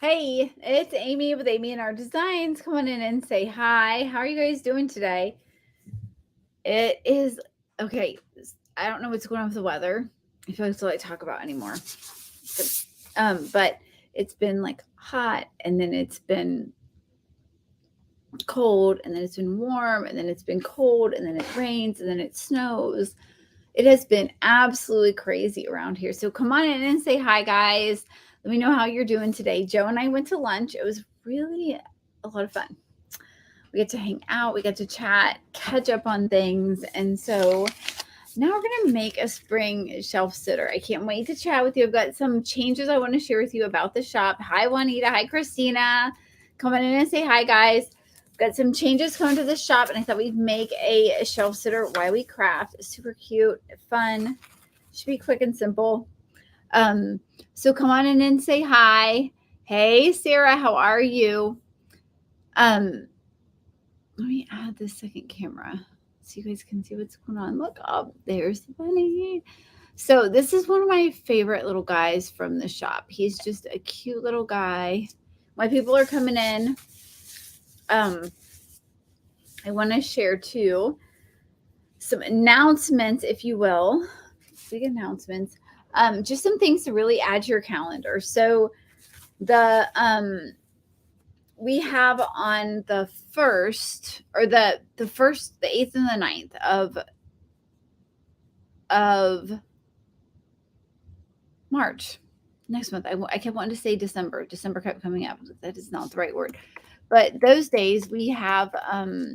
Hey, it's Amy with Amy and Our Designs. Come on in and say hi. How are you guys doing today? It is okay. I don't know what's going on with the weather. I feel like it's all I talk about anymore. But it's been like hot, and then it's been cold, and then it's been warm, and then it's been cold, and then it rains, and then it snows. It has been absolutely crazy around here. So come on in and say hi, guys. Let me know how you're doing today. Joe and I went to lunch. It was really a lot of fun. We get to hang out, we get to chat, catch up on things. And so now we're going to make a spring shelf sitter. I can't wait to chat with you. I've got some changes I want to share with you about the shop. Hi, Juanita. Hi, Christina. Come on in and say hi, guys. Got some changes coming to the shop, and I thought we'd make a shelf sitter while we craft. Super cute, fun. Should be quick and simple. So come on in and say hi. Hey, Sarah, how are you? Let me add the second camera so you guys can see what's going on. Look up, there's the bunny. So this is one of my favorite little guys from the shop. He's just a cute little guy. My people are coming in. I want to share too some announcements, if you will. Big announcements. Just some things to really add to your calendar. So the we have on the 1st or the 8th and the 9th of March, next month. I kept wanting to say December. December kept coming up. That is not the right word. But those days we have a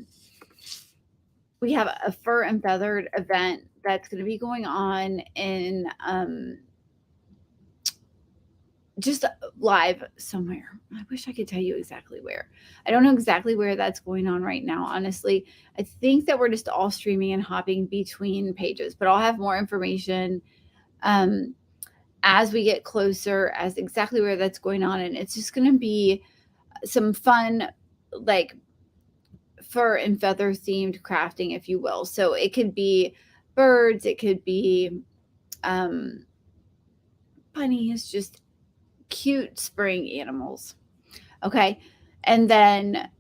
fur and feathered event that's going to be going on in just live somewhere. I wish I could tell you exactly where. I don't know exactly where that's going on right now, honestly. I think that we're just all streaming and hopping between pages, but I'll have more information as we get closer as exactly where that's going on. And it's just going to be some fun, like fur and feather themed crafting, if you will. So it could be birds, it could be bunnies, just cute spring animals. Okay. And then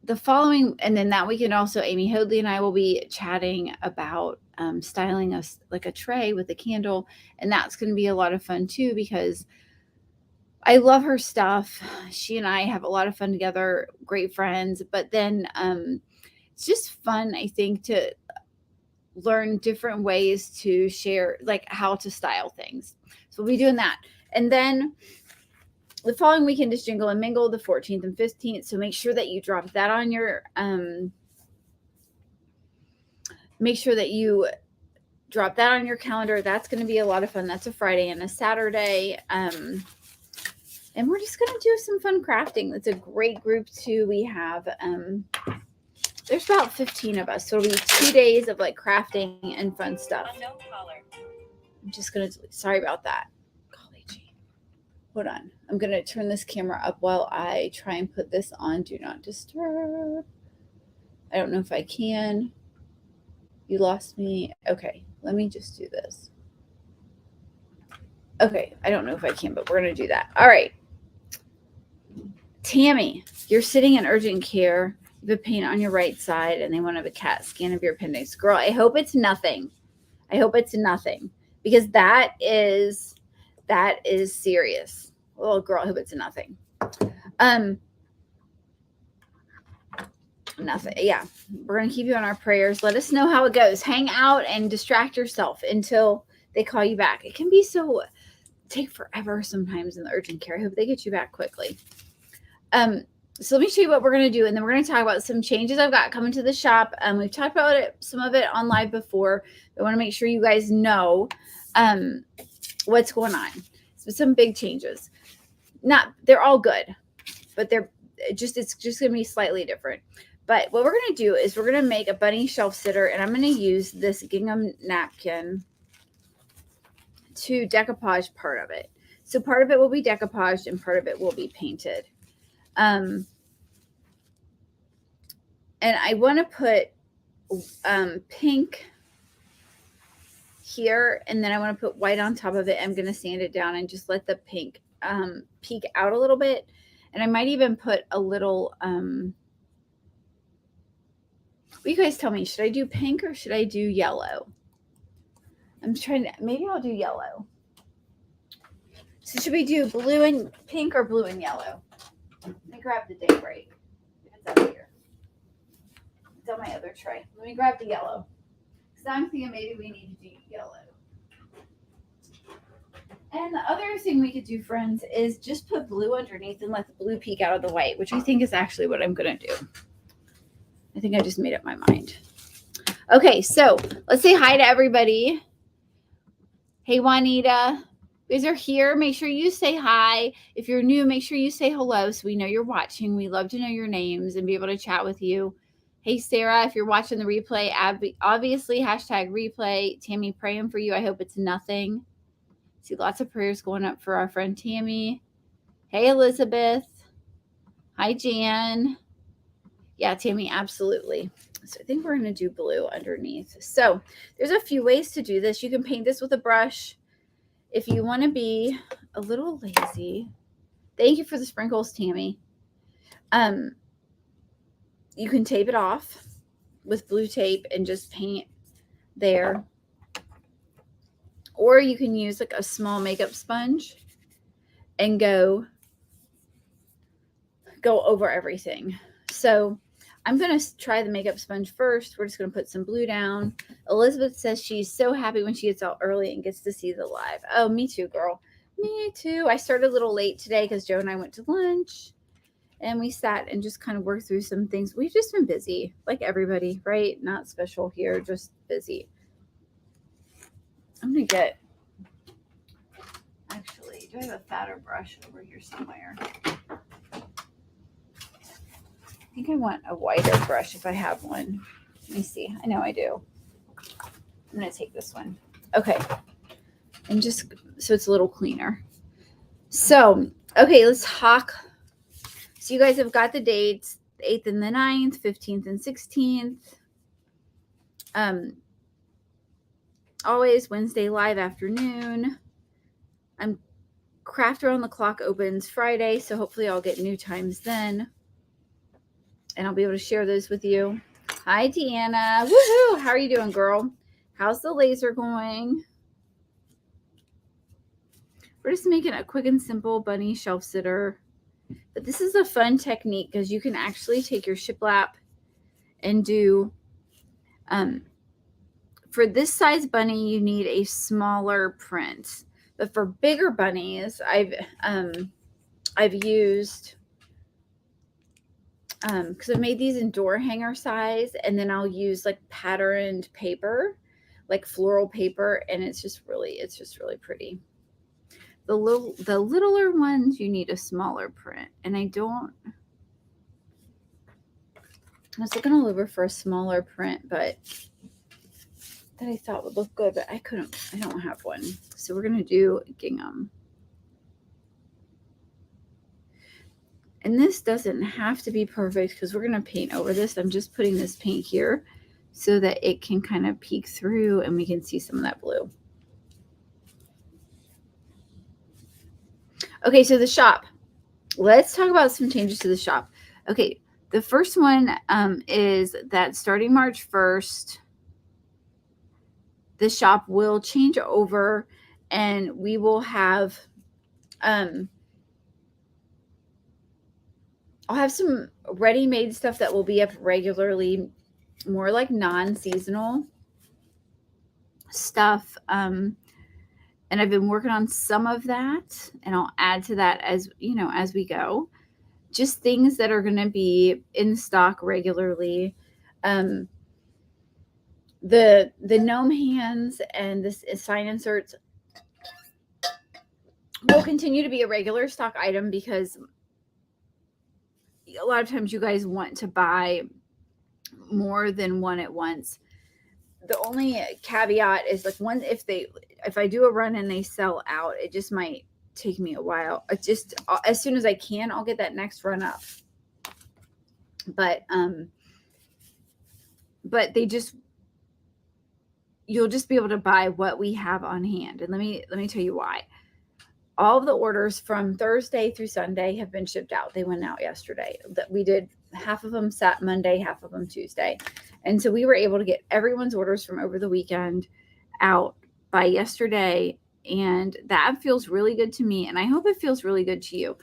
that weekend also, Amy Hoadley and I will be chatting about styling us like a tray with a candle. And that's going to be a lot of fun too, because I love her stuff. She and I have a lot of fun together, great friends. But then it's just fun, I think, to learn different ways to share, like how to style things. So we'll be doing that. And then the following weekend is Jingle and Mingle, the 14th and 15th. So make sure that you drop that on your calendar. That's going to be a lot of fun. That's a Friday and a Saturday. And we're just going to do some fun crafting. It's a great group too. We have there's about 15 of us, so it'll be 2 days of like crafting and fun stuff. I'm just going to, sorry about that. Golly gee. Hold on. I'm going to turn this camera up while I try and put this on Do Not Disturb. I don't know if I can. You lost me. Okay, let me just do this. Okay, I don't know if I can, but we're going to do that. All right. Tammy, you're sitting in urgent care. You have a pain on your right side, and they want to have a CAT scan of your appendix. Girl, I hope it's nothing. Because that is serious. Oh, girl, I hope it's nothing. Nothing. Yeah, we're gonna keep you on our prayers. Let us know how it goes. Hang out and distract yourself until they call you back. It can be take forever sometimes in the urgent care. I hope they get you back quickly. So let me show you what we're going to do, and then we're going to talk about some changes I've got coming to the shop. We've talked about some of it on live before. I want to make sure you guys know what's going on. So some big changes. They're all good, but it's just going to be slightly different. But what we're going to do is we're going to make a bunny shelf sitter, and I'm going to use this gingham napkin to decoupage part of it. So part of it will be decoupaged and part of it will be painted. And I want to put pink here, and then I want to put white on top of it. I'm going to sand it down and just let the pink peek out a little bit. And I might even put a little, what you guys tell me, should I do pink or should I do yellow? I'm trying to, maybe I'll do yellow. So should we do blue and pink or blue and yellow? Let me grab the day break. It's up here. It's on my other tray. Let me grab the yellow. Because I'm thinking maybe we need to do yellow. And the other thing we could do, friends, is just put blue underneath and let the blue peek out of the white, which I think is actually what I'm going to do. I think I just made up my mind. Okay, so let's say hi to everybody. Hey, Juanita. You guys are here. Make sure you say hi. If you're new, make sure you say hello so we know you're watching. We love to know your names and be able to chat with you. Hey, Sarah, if you're watching the replay, obviously, hashtag replay. Tammy, praying for you. I hope it's nothing. See lots of prayers going up for our friend Tammy. Hey, Elizabeth. Hi, Jan. Yeah, Tammy, absolutely. So I think we're going to do blue underneath. So there's a few ways to do this. You can paint this with a brush. If you want to be a little lazy, thank you for the sprinkles, Tammy. You can tape it off with blue tape and just paint there. Or you can use like a small makeup sponge and go over everything. So I'm going to try the makeup sponge first. We're just going to put some blue down. Elizabeth says she's so happy when she gets out early and gets to see the live. Oh, me too, girl. Me too. I started a little late today because Joe and I went to lunch and we sat and just kind of worked through some things. We've just been busy, like everybody, right? Not special here, just busy. I'm going to get, actually, do I have a fatter brush over here somewhere? I think I want a wider brush if I have one. Let me see. I know I do. I'm going to take this one. Okay. And just so it's a little cleaner. So, okay, let's talk. So you guys have got the dates, the 8th and the 9th, 15th and 16th. Always Wednesday live afternoon. Craft Around the Clock opens Friday, so hopefully I'll get new times then. And I'll be able to share those with you. Hi, Deanna. Woohoo! How are you doing, girl? How's the laser going? We're just making a quick and simple bunny shelf sitter. But this is a fun technique because you can actually take your shiplap and do, for this size bunny, you need a smaller print. But for bigger bunnies, I've used, because I've made these in door hanger size, and then I'll use like patterned paper, like floral paper, and it's just really pretty. The littler ones, you need a smaller print, and I was looking all over for a smaller print, but that I thought would look good, but I don't have one. So we're going to do gingham. And this doesn't have to be perfect because we're going to paint over this. I'm just putting this paint here so that it can kind of peek through and we can see some of that blue. Okay, so the shop. Let's talk about some changes to the shop. Okay, the first one is that starting March 1st, the shop will change over and we will have, I'll have some ready-made stuff that will be up regularly, more like non-seasonal stuff. And I've been working on some of that, and I'll add to that as we go. Just things that are going to be in stock regularly. The gnome hands and this sign inserts will continue to be a regular stock item because a lot of times you guys want to buy more than one at once. The only caveat is like if I do a run and they sell out, it just might take me a while. Just as soon as I can, I'll get that next run up. But you'll just be able to buy what we have on hand. And let me tell you why. all of the orders from Thursday through Sunday have been shipped out. They went out yesterday. That we did half of them sat Monday, half of them Tuesday. And so we were able to get everyone's orders from over the weekend out by yesterday. And that feels really good to me. And I hope it feels really good to you.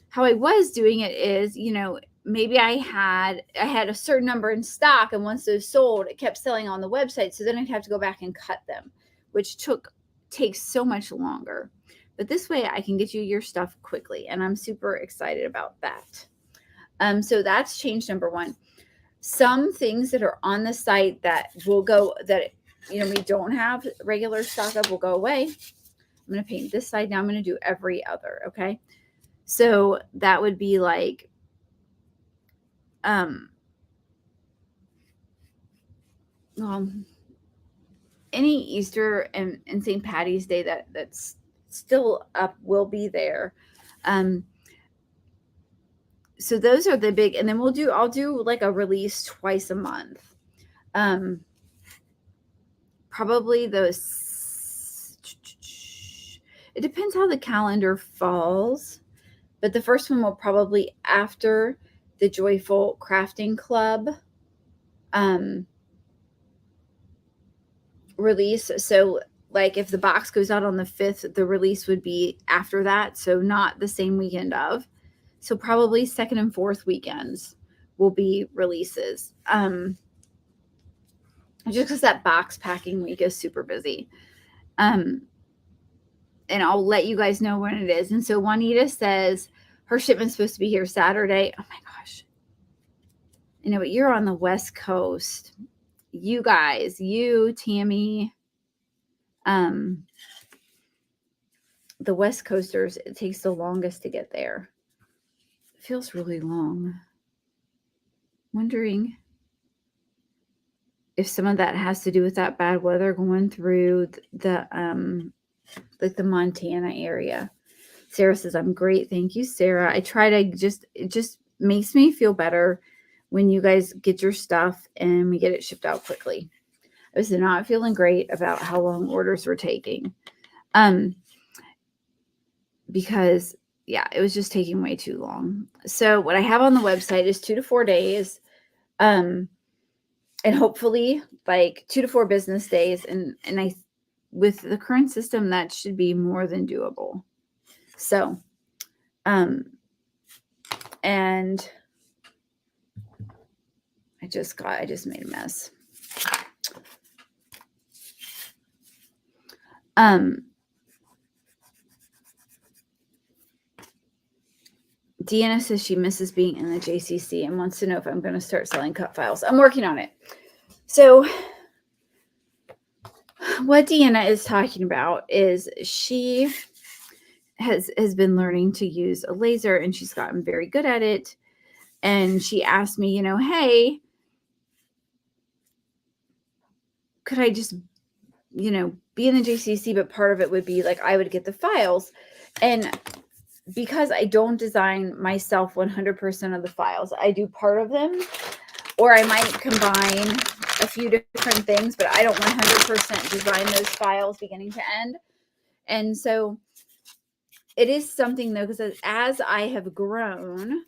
How I was doing it is, maybe I had a certain number in stock, and once those sold, it kept selling on the website. So then I'd have to go back and cut them, which takes so much longer. But this way I can get you your stuff quickly, and I'm super excited about that. So that's change number one. Some things that are on the site that will go, that we don't have regular stock of, will go away. I'm going to paint this side now. I'm going to do every other. Okay. So that would be like, well, any Easter and St. Patty's Day that's still up will be there. So those are the big, and then I'll do like a release twice a month. Probably those, it depends how the calendar falls, but the first one will probably after the Joyful Crafting Club release. So like if the box goes out on the 5th, the release would be after that. So not the same weekend of. So probably 2nd and 4th weekends will be releases. Just because that box packing week is super busy. And I'll let you guys know when it is. And so Juanita says her shipment's supposed to be here Saturday. Oh my gosh. But you're on the West Coast. You guys, Tammy, the West Coasters, it takes the longest to get there. It feels really long. Wondering if some of that has to do with that bad weather going through the like the Montana area. Sarah says, I'm great. Thank you, Sarah. I try to it just makes me feel better when you guys get your stuff and we get it shipped out quickly. I was not feeling great about how long orders were taking. Because it was just taking way too long. So what I have on the website is 2 to 4 days. And hopefully like 2 to 4 business days. And I, with the current system, that should be more than doable. So, and I just made a mess. Deanna says she misses being in the JCC and wants to know if I'm going to start selling cut files. I'm working on it. So what Deanna is talking about is she has been learning to use a laser, and she's gotten very good at it. And she asked me, hey, could I just, be in the JCC, but part of it would be like I would get the files. And because I don't design myself 100% of the files, I do part of them, or I might combine a few different things, but I don't 100% design those files beginning to end. And so it is something though, because as I have grown,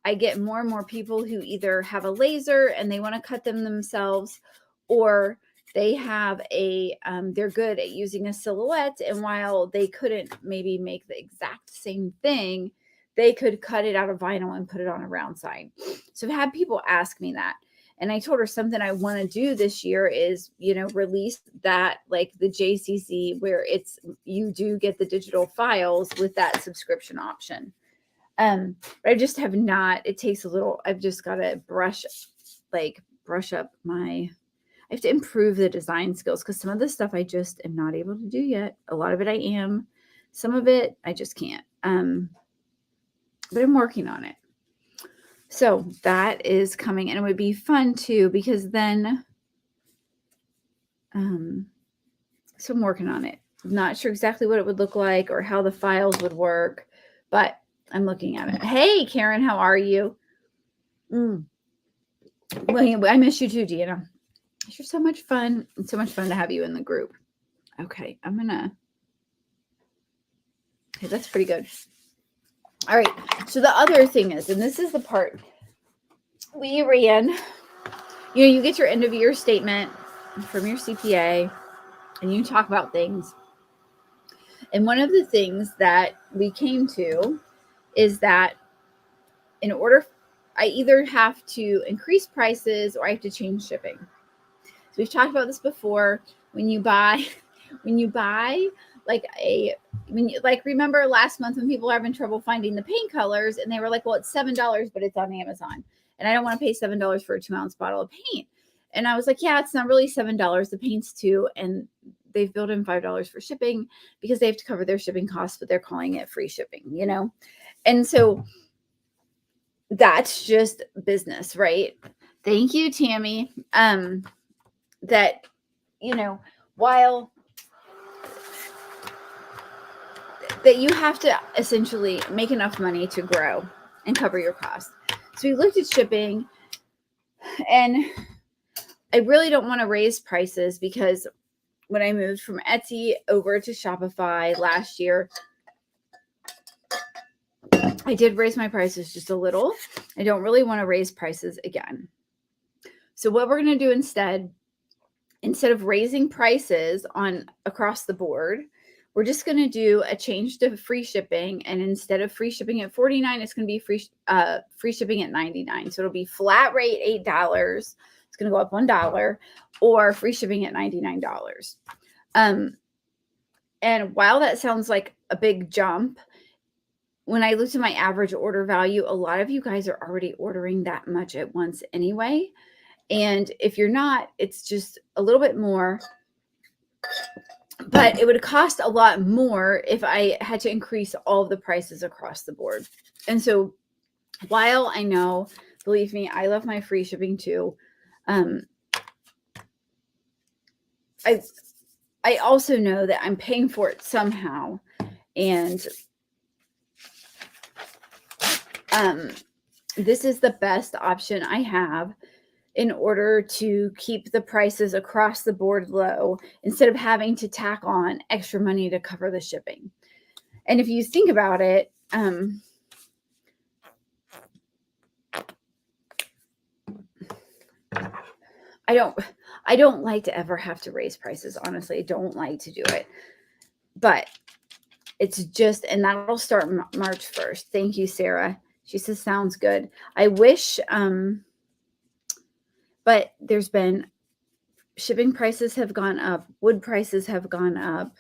I get more and more people who either have a laser and they want to cut them themselves, or they have they're good at using a silhouette. And while they couldn't maybe make the exact same thing, they could cut it out of vinyl and put it on a round sign. So I've had people ask me that. And I told her something I want to do this year is, release that, like the JCC, where you do get the digital files with that subscription option. But I just have not, it takes a little, I've just got to brush up I have to improve the design skills, because some of the stuff I just am not able to do yet. A lot of it I am. Some of it I just can't. But I'm working on it. So that is coming, and it would be fun too, because then, so I'm working on it. I'm not sure exactly what it would look like or how the files would work, but I'm looking at it. Hey, Karen, how are you? Well, I miss you too, Deanna. You're so much fun. It's so much fun to have you in the group. Okay, I'm gonna Okay, that's pretty good. All right. So the other thing is, and this is the part we ran, you get your end of year statement from your CPA and you talk about things. And one of the things that we came to is that in order, I either have to increase prices or I have to change shipping. So we've talked about this before. When you buy remember last month when people are having trouble finding the paint colors and they were like, well, it's $7, but it's on Amazon. And I don't want to pay $7 for a 2-ounce bottle of paint. And I was like, yeah, it's not really $7. The paint's $2. And they've built in $5 for shipping because they have to cover their shipping costs, but they're calling it free shipping, And so that's just business, right? Thank you, Tammy. That, while that you have to essentially make enough money to grow and cover your costs. So we looked at shipping, and I really don't want to raise prices because when I moved from Etsy over to Shopify last year, I did raise my prices just a little. I don't really want to raise prices again. So what we're going to do instead of raising prices across the board, we're just going to do a change to free shipping. And instead of free shipping at $49, it's going to be free shipping at $99. So it'll be flat rate $8. It's going to go up $1, or free shipping at $99. And while that sounds like a big jump, when I looked at my average order value, a lot of you guys are already ordering that much at once anyway. And if you're not, it's just a little bit more, but it would cost a lot more if I had to increase all of the prices across the board. And so while I know, believe me, I love my free shipping too. I also know that I'm paying for it somehow. And this is the best option I have in order to keep the prices across the board low instead of having to tack on extra money to cover the shipping. And if you think about it, I don't like to ever have to raise prices. Honestly, I don't like to do it, but it's just, and that'll start March 1st. Thank you, Sarah. She says, sounds good. I wish, but there's been shipping prices have gone up. Wood prices have gone up.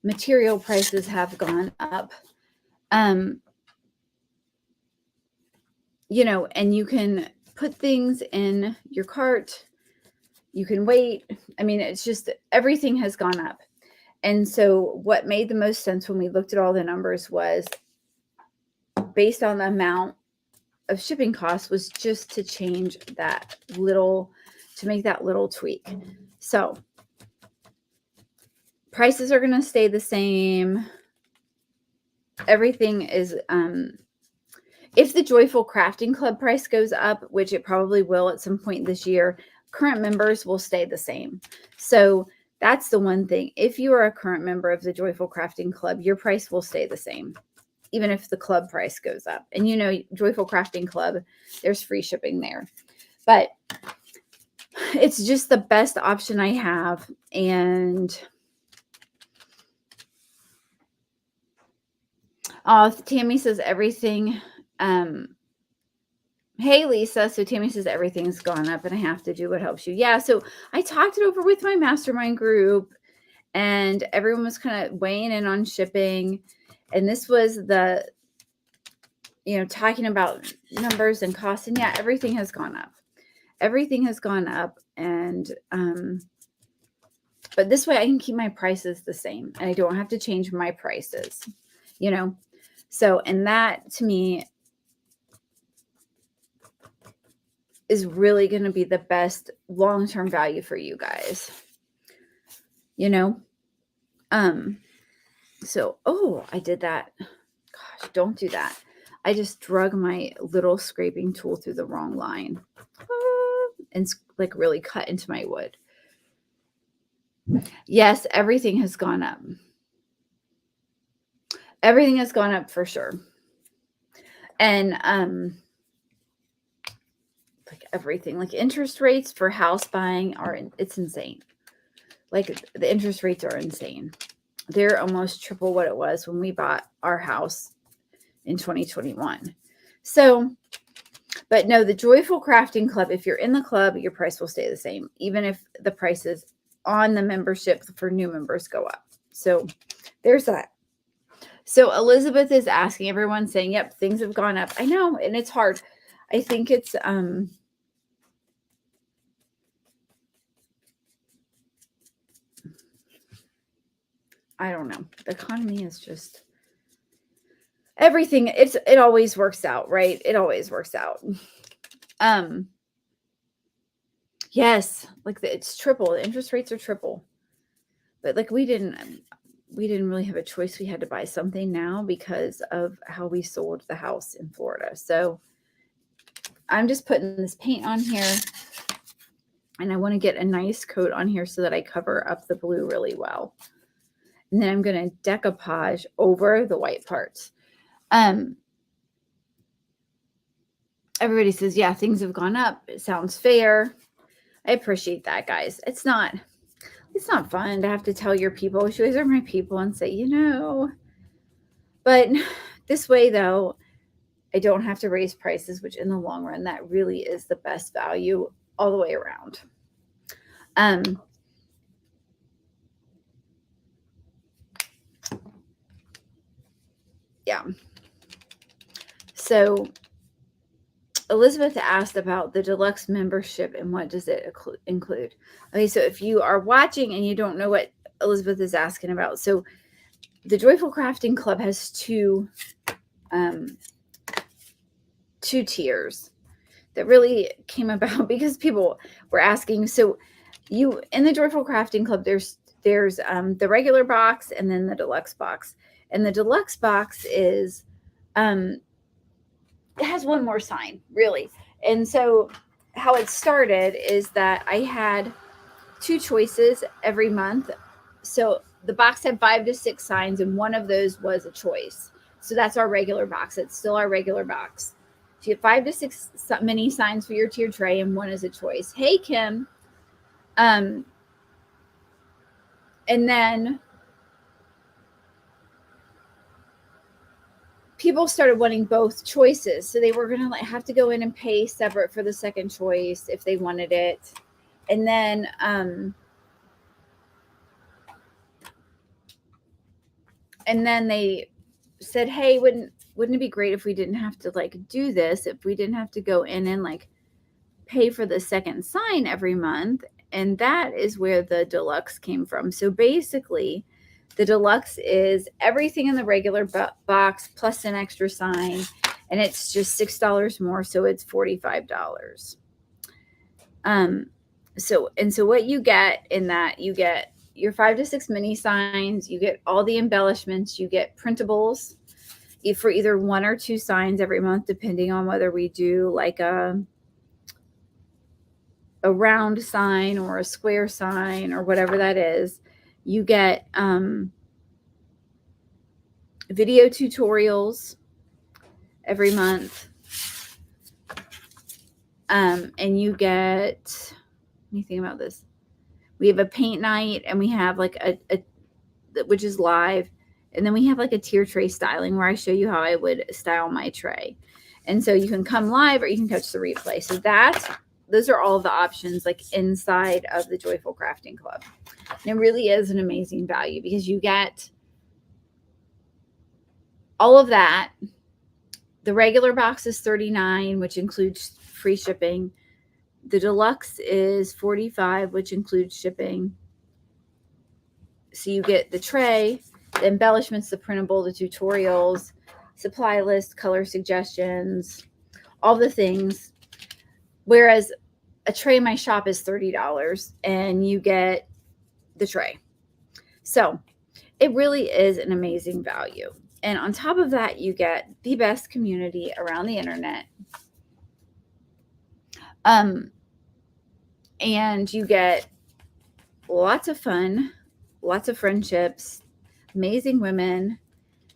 Material prices have gone up. And you can put things in your cart. You can wait. I mean, it's just everything has gone up. And so what made the most sense when we looked at all the numbers was based on the amount of shipping costs was just to change that little, to make that little tweak. So prices are going to stay the same. Everything is, if the Joyful Crafting Club price goes up, which it probably will at some point this year, current members will stay the same. So that's the one thing. If you are a current member of the Joyful Crafting Club, your price will stay the same, even if the club price goes up. And Joyful Crafting Club, there's free shipping there. But it's just the best option I have. And Tammy says everything. Hey, Lisa. So Tammy says everything's gone up and I have to do what helps you. Yeah. So I talked it over with my mastermind group and everyone was kind of weighing in on shipping. And this was talking about numbers and costs. And yeah, everything has gone up. Everything has gone up. And, but this way I can keep my prices the same and I don't have to change my prices, So, and that to me is really going to be the best long-term value for you guys, So, I did that. Gosh, don't do that. I just drug my little scraping tool through the wrong line and really cut into my wood. Yes, everything has gone up. Everything has gone up for sure. And like everything, like interest rates for house buying it's insane. Like the interest rates are insane. They're almost triple what it was when we bought our house in 2021. So, but no, the Joyful Crafting Club, if you're in the club, your price will stay the same, even if the prices on the membership for new members go up. So there's that. So Elizabeth is asking everyone, saying, yep, things have gone up. I know, and it's hard. I think it's I don't know. The economy is just everything. It always works out, right? It always works out. Yes, like it's triple. The interest rates are triple. But like we didn't really have a choice. We had to buy something now because of how we sold the house in Florida. So I'm just putting this paint on here, and I want to get a nice coat on here so that I cover up the blue really well. And then I'm going to decoupage over the white parts. Everybody says, yeah, things have gone up. It sounds fair. I appreciate that, guys. It's not fun to have to tell your people, you guys are my people, and say, but this way though, I don't have to raise prices, which in the long run, that really is the best value all the way around. Yeah. So Elizabeth asked about the deluxe membership and what does it include. Okay, so if you are watching and you don't know what Elizabeth is asking about, so the Joyful Crafting Club has two tiers that really came about because people were asking. So you in the Joyful Crafting Club, there's the regular box and then the deluxe box. And the deluxe box is it has one more sign, really. And so how it started is that I had 2 choices every month. So the box had 5 to 6 signs, and one of those was a choice. So that's our regular box. It's still our regular box. So you have 5 to 6 mini signs for your tier tray, and one is a choice. Hey, Kim. And then people started wanting both choices. So they were going to have to go in and pay separate for the second choice if they wanted it. And then they said, hey, wouldn't it be great if we didn't have to like do this, if we didn't have to go in and like pay for the second sign every month? And that is where the deluxe came from. So basically, the deluxe is everything in the regular box plus an extra sign, and it's just $6 more, so it's $45. So what you get in that, you get your 5 to 6 mini signs, you get all the embellishments, you get printables for either 1 or 2 signs every month, depending on whether we do like a round sign or a square sign or whatever that is. You get video tutorials every month. And you get, anything about this? We have a paint night, and we have like a which is live. And then we have like a tier tray styling where I show you how I would style my tray. And so you can come live or you can catch the replay. So those are all the options like inside of the Joyful Crafting Club. And it really is an amazing value because you get all of that. The regular box is $39, which includes free shipping. The deluxe is $45, which includes shipping. So you get the tray, the embellishments, the printable, the tutorials, supply list, color suggestions, all the things. Whereas a tray in my shop is $30 and you get the tray. So it really is an amazing value. And on top of that, you get the best community around the internet. And you get lots of fun, lots of friendships, amazing women,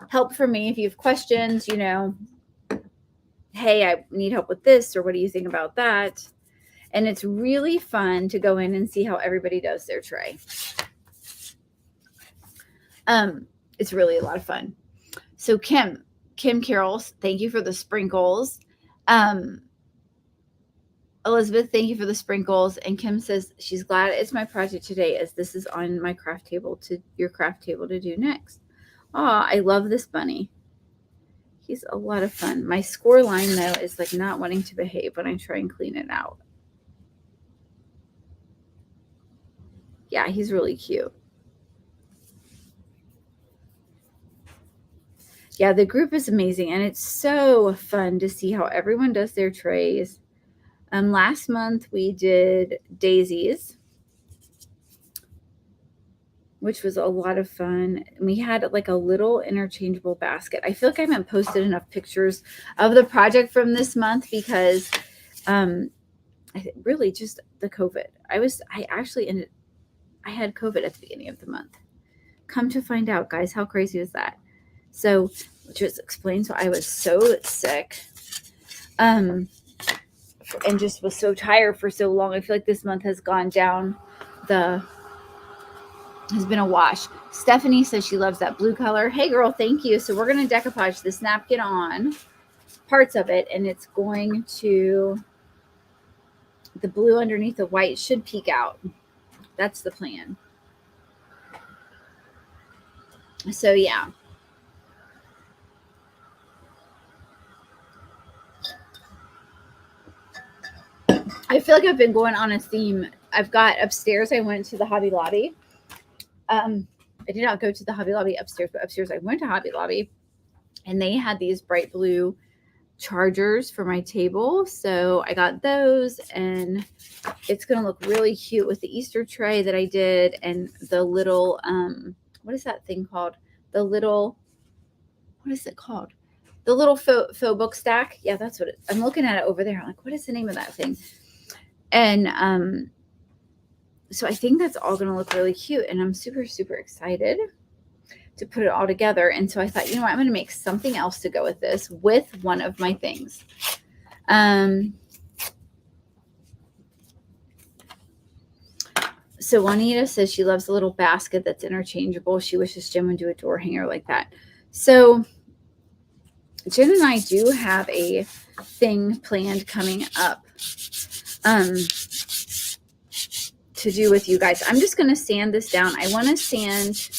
help from me if you have questions, you know, hey, I need help with this, or what do you think about that? And it's really fun to go in and see how everybody does their tray. It's really a lot of fun. So Kim Carroll, thank you for the sprinkles. Elizabeth, thank you for the sprinkles. And Kim says she's glad it's my project today, as this is on my craft table your craft table to do next. Oh, I love this bunny. He's a lot of fun. My score line, though, is like not wanting to behave when I try and clean it out. Yeah, he's really cute. Yeah, the group is amazing, and it's so fun to see how everyone does their trays. Last month we did daisies, which was a lot of fun. And we had like a little interchangeable basket. I feel like I haven't posted enough pictures of the project from this month because really just the COVID. I had COVID at the beginning of the month. Come to find out, guys, how crazy is that? So, which just explains why I was so sick. And just was so tired for so long. I feel like this month has gone down has been a wash. Stephanie says she loves that blue color. Hey girl, thank you. So we're going to decoupage this napkin on parts of it, and it's going to, the blue underneath the white should peek out. That's the plan. So yeah. I feel like I've been going on a theme. I've got upstairs, I went to the Hobby Lobby. I did not go to the Hobby Lobby upstairs, but upstairs I went to Hobby Lobby, and they had these bright blue chargers for my table. So I got those, and it's going to look really cute with the Easter tray that I did, and the little, what is that thing called? What is it called? The little faux book stack. Yeah, that's what I'm looking at it over there. I'm like, what is the name of that thing? And so I think that's all going to look really cute, and I'm super, super excited to put it all together. And so I thought, you know what, I'm going to make something else to go with this with one of my things. So Juanita says she loves a little basket that's interchangeable. She wishes Jim would do a door hanger like that. So Jen and I do have a thing planned coming up to do with you guys. I'm just going to sand this down. I want to sand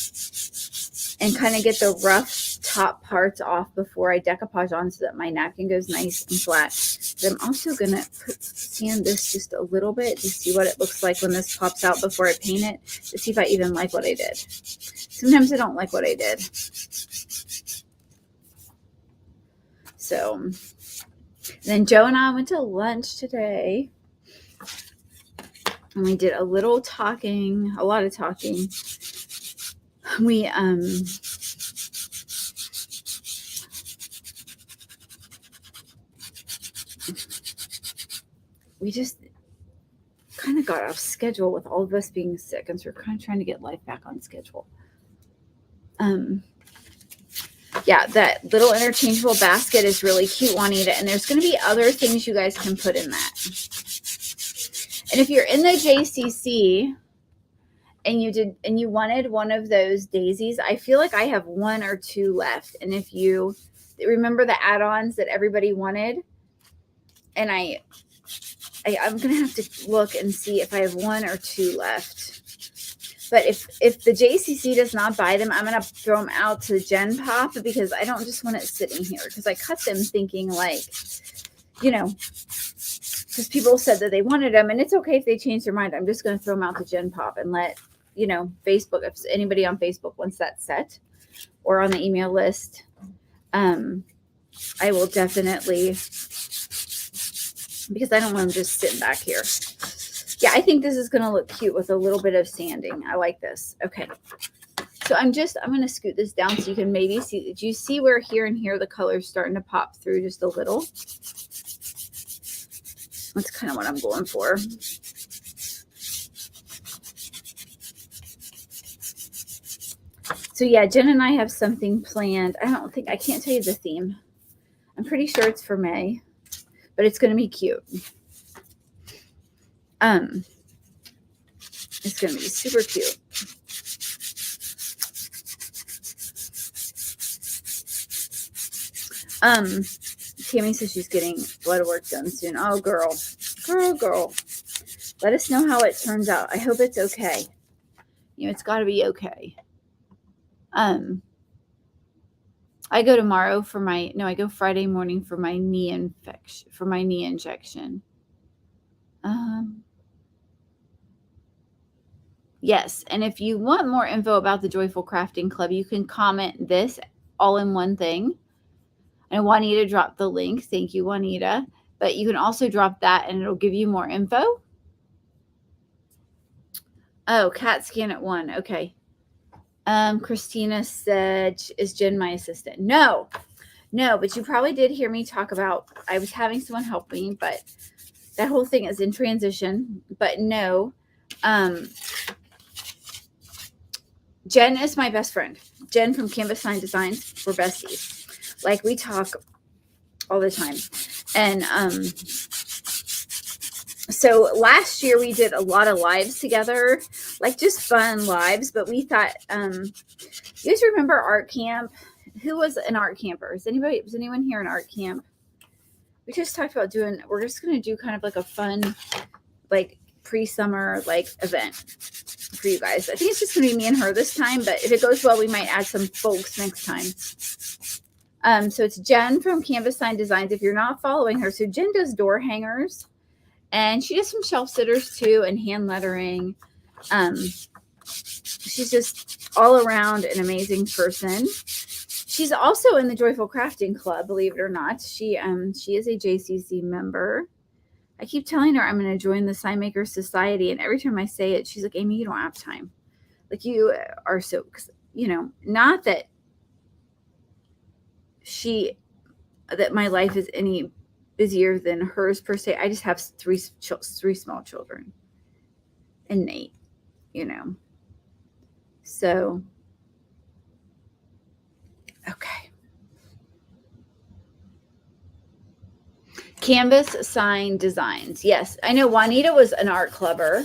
and kind of get the rough top parts off before I decoupage on, so that my napkin goes nice and flat. But I'm also going to sand this just a little bit to see what it looks like when this pops out before I paint it, to see if I even like what I did. Sometimes I don't like what I did. So then Joe and I went to lunch today, and we did a lot of talking. We just kind of got off schedule with all of us being sick, and so we're kind of trying to get life back on schedule. Yeah, that little interchangeable basket is really cute, Juanita, and there's going to be other things you guys can put in that. And if you're in the JCC and you wanted one of those daisies, I feel like I have 1 or 2 left. And if you remember the add-ons that everybody wanted, and I'm going to have to look and see if I have 1 or 2 left. But if the JCC does not buy them, I'm going to throw them out to Gen Pop, because I don't just want it sitting here, because I cut them thinking like, you know, because people said that they wanted them, and it's okay if they change their mind. I'm just going to throw them out to Gen Pop and let, you know, Facebook, if anybody on Facebook wants that set or on the email list, I will definitely, because I don't want them just sitting back here. Yeah, I think this is going to look cute with a little bit of sanding. I like this. Okay. So I'm going to scoot this down so you can maybe see. Do you see where here and here the color's starting to pop through just a little? That's kind of what I'm going for. So So yeah, Jen and I have something planned. I can't tell you the theme. I'm pretty sure it's for May, but it's going to be cute. It's going to be super cute. Tammy says she's getting blood work done soon. Oh, girl. Let us know how it turns out. I hope it's okay. You know, it's got to be okay. I go tomorrow for I go Friday morning for my knee injection. Yes, and if you want more info about the Joyful Crafting Club, you can comment this all in one thing. And Juanita dropped the link. Thank you, Juanita. But you can also drop that and it'll give you more info. Oh, CAT scan at 1. Okay. Christina said, is Jen my assistant? No, but you probably did hear me talk about, I was having someone help me, but that whole thing is in transition. But no, Jen is my best friend. Jen from Canvas Sign Designs. We're besties. Like, we talk all the time. And so last year we did a lot of lives together, like just fun lives. But we thought, you guys remember art camp? Who was an art camper? Was anyone here in art camp? We just talked about we're just going to do kind of like a fun, like pre-summer like event for you guys. I think it's just going to be me and her this time, but if it goes well, we might add some folks next time. So it's Jen from Canvas Sign Designs. If you're not following her, so Jen does door hangers, and she does some shelf sitters too, and hand lettering. She's just all around an amazing person. She's also in the Joyful Crafting Club, believe it or not. She is a JCC member. I keep telling her I'm going to join the Sign Maker Society, and every time I say it, she's like, Amy, you don't have time. Like, you are so, not that my life is any busier than hers per se. I just have three small children and Nate, So, okay. Canvas Sign Designs. Yes, I know Juanita was an art clubber.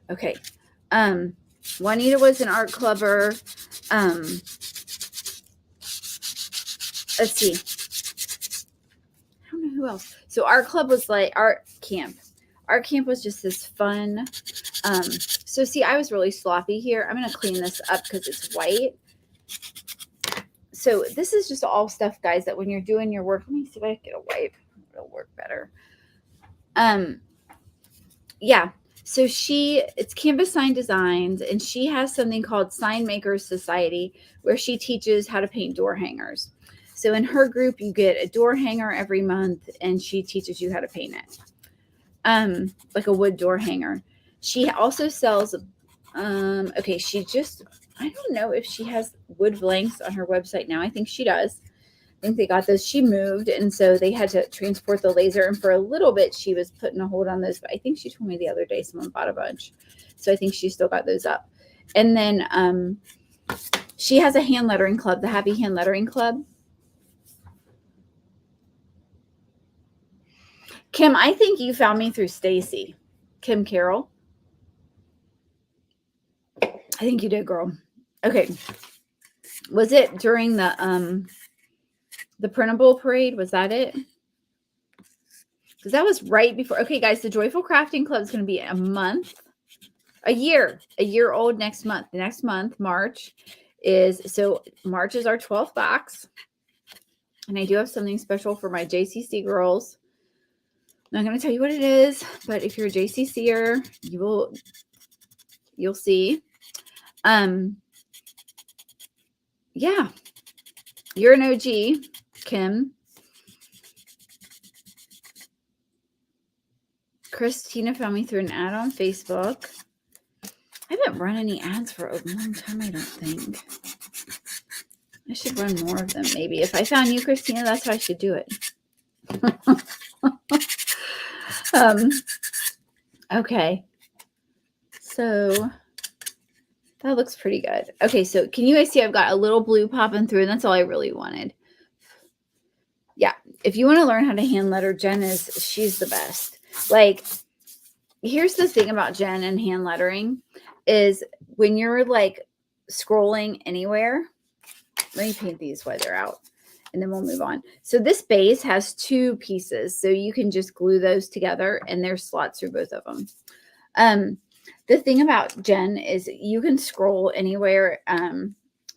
Okay. Juanita was an art clubber. Let's see. I don't know who else. So art club was like art camp. Art camp was just this fun. So see, I was really sloppy here. I'm going to clean this up because it's white. So this is just all stuff, guys, that when you're doing your work, let me see if I can get a wipe. It'll work better. Yeah. So it's Canvas Sign Designs, and she has something called Sign Makers Society, where she teaches how to paint door hangers. So in her group, you get a door hanger every month, and she teaches you how to paint it. Like a wood door hanger. She also sells, okay, I don't know if she has wood blanks on her website now. I think she does. I think they got those. She moved, and so they had to transport the laser. And for a little bit, she was putting a hold on those. But I think she told me the other day someone bought a bunch. So I think she still got those up. And then she has a hand lettering club, the Happy Hand Lettering Club. Kim, I think you found me through Stacy. Kim Carroll. I think you did, girl. Okay. Was it during the printable parade? Was that it? Because that was right before. Okay, guys, the Joyful Crafting Club is going to be a year old next month. The next month, March is our 12th box. And I do have something special for my JCC girls. I'm not going to tell you what it is, but if you're a JCCer, you'll see. Yeah, you're an OG, Kim. Christina found me through an ad on Facebook. I haven't run any ads for a long time, I don't think. I should run more of them, maybe. If I found you, Christina, that's how I should do it. Okay. So that looks pretty good. Okay, so can you guys see I've got a little blue popping through, and that's all I really wanted. Yeah, if you want to learn how to hand letter, she's the best. Like, here's the thing about Jen and hand lettering is when you're like scrolling anywhere, let me paint these while they're out and then we'll move on. So this base has 2 pieces, so you can just glue those together and there's slots through both of them. The thing about Jen is you can scroll anywhere.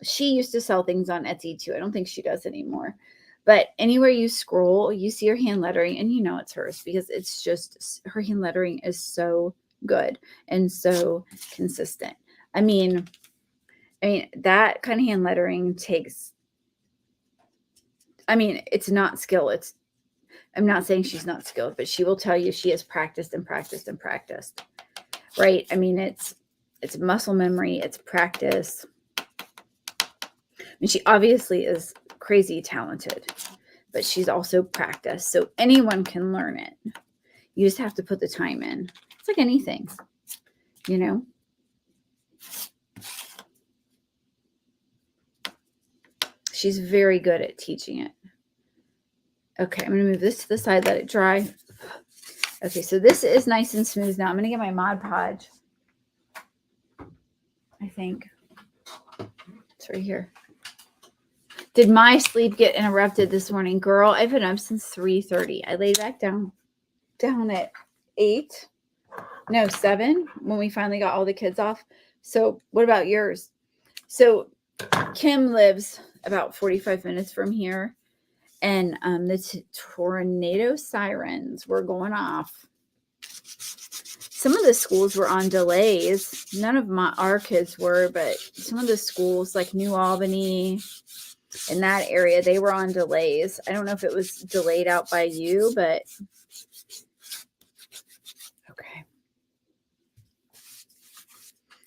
She used to sell things on Etsy too. I don't think she does anymore. But anywhere you scroll, you see her hand lettering and you know it's hers because it's just, her hand lettering is so good and so consistent. I mean, that kind of hand lettering takes, it's not skill. I'm not saying she's not skilled, but she will tell you she has practiced and practiced and practiced. Right? I mean, it's muscle memory, it's practice. She obviously is crazy talented, but she's also practiced. So anyone can learn it. You just have to put the time in. It's like anything, you know? She's very good at teaching it. Okay, I'm going to move this to the side, let it dry. Okay, so this is nice and smooth now. I'm going to get my Mod Podge. I think it's right here. Did my sleep get interrupted this morning? Girl, I've been up since 3:30. I laid back down at 7 when we finally got all the kids off. So what about yours? So Kim lives about 45 minutes from here. And the tornado sirens were going off. Some of the schools were on delays. None of our kids were, but some of the schools like New Albany in that area, they were on delays. I don't know if it was delayed out by you, but okay.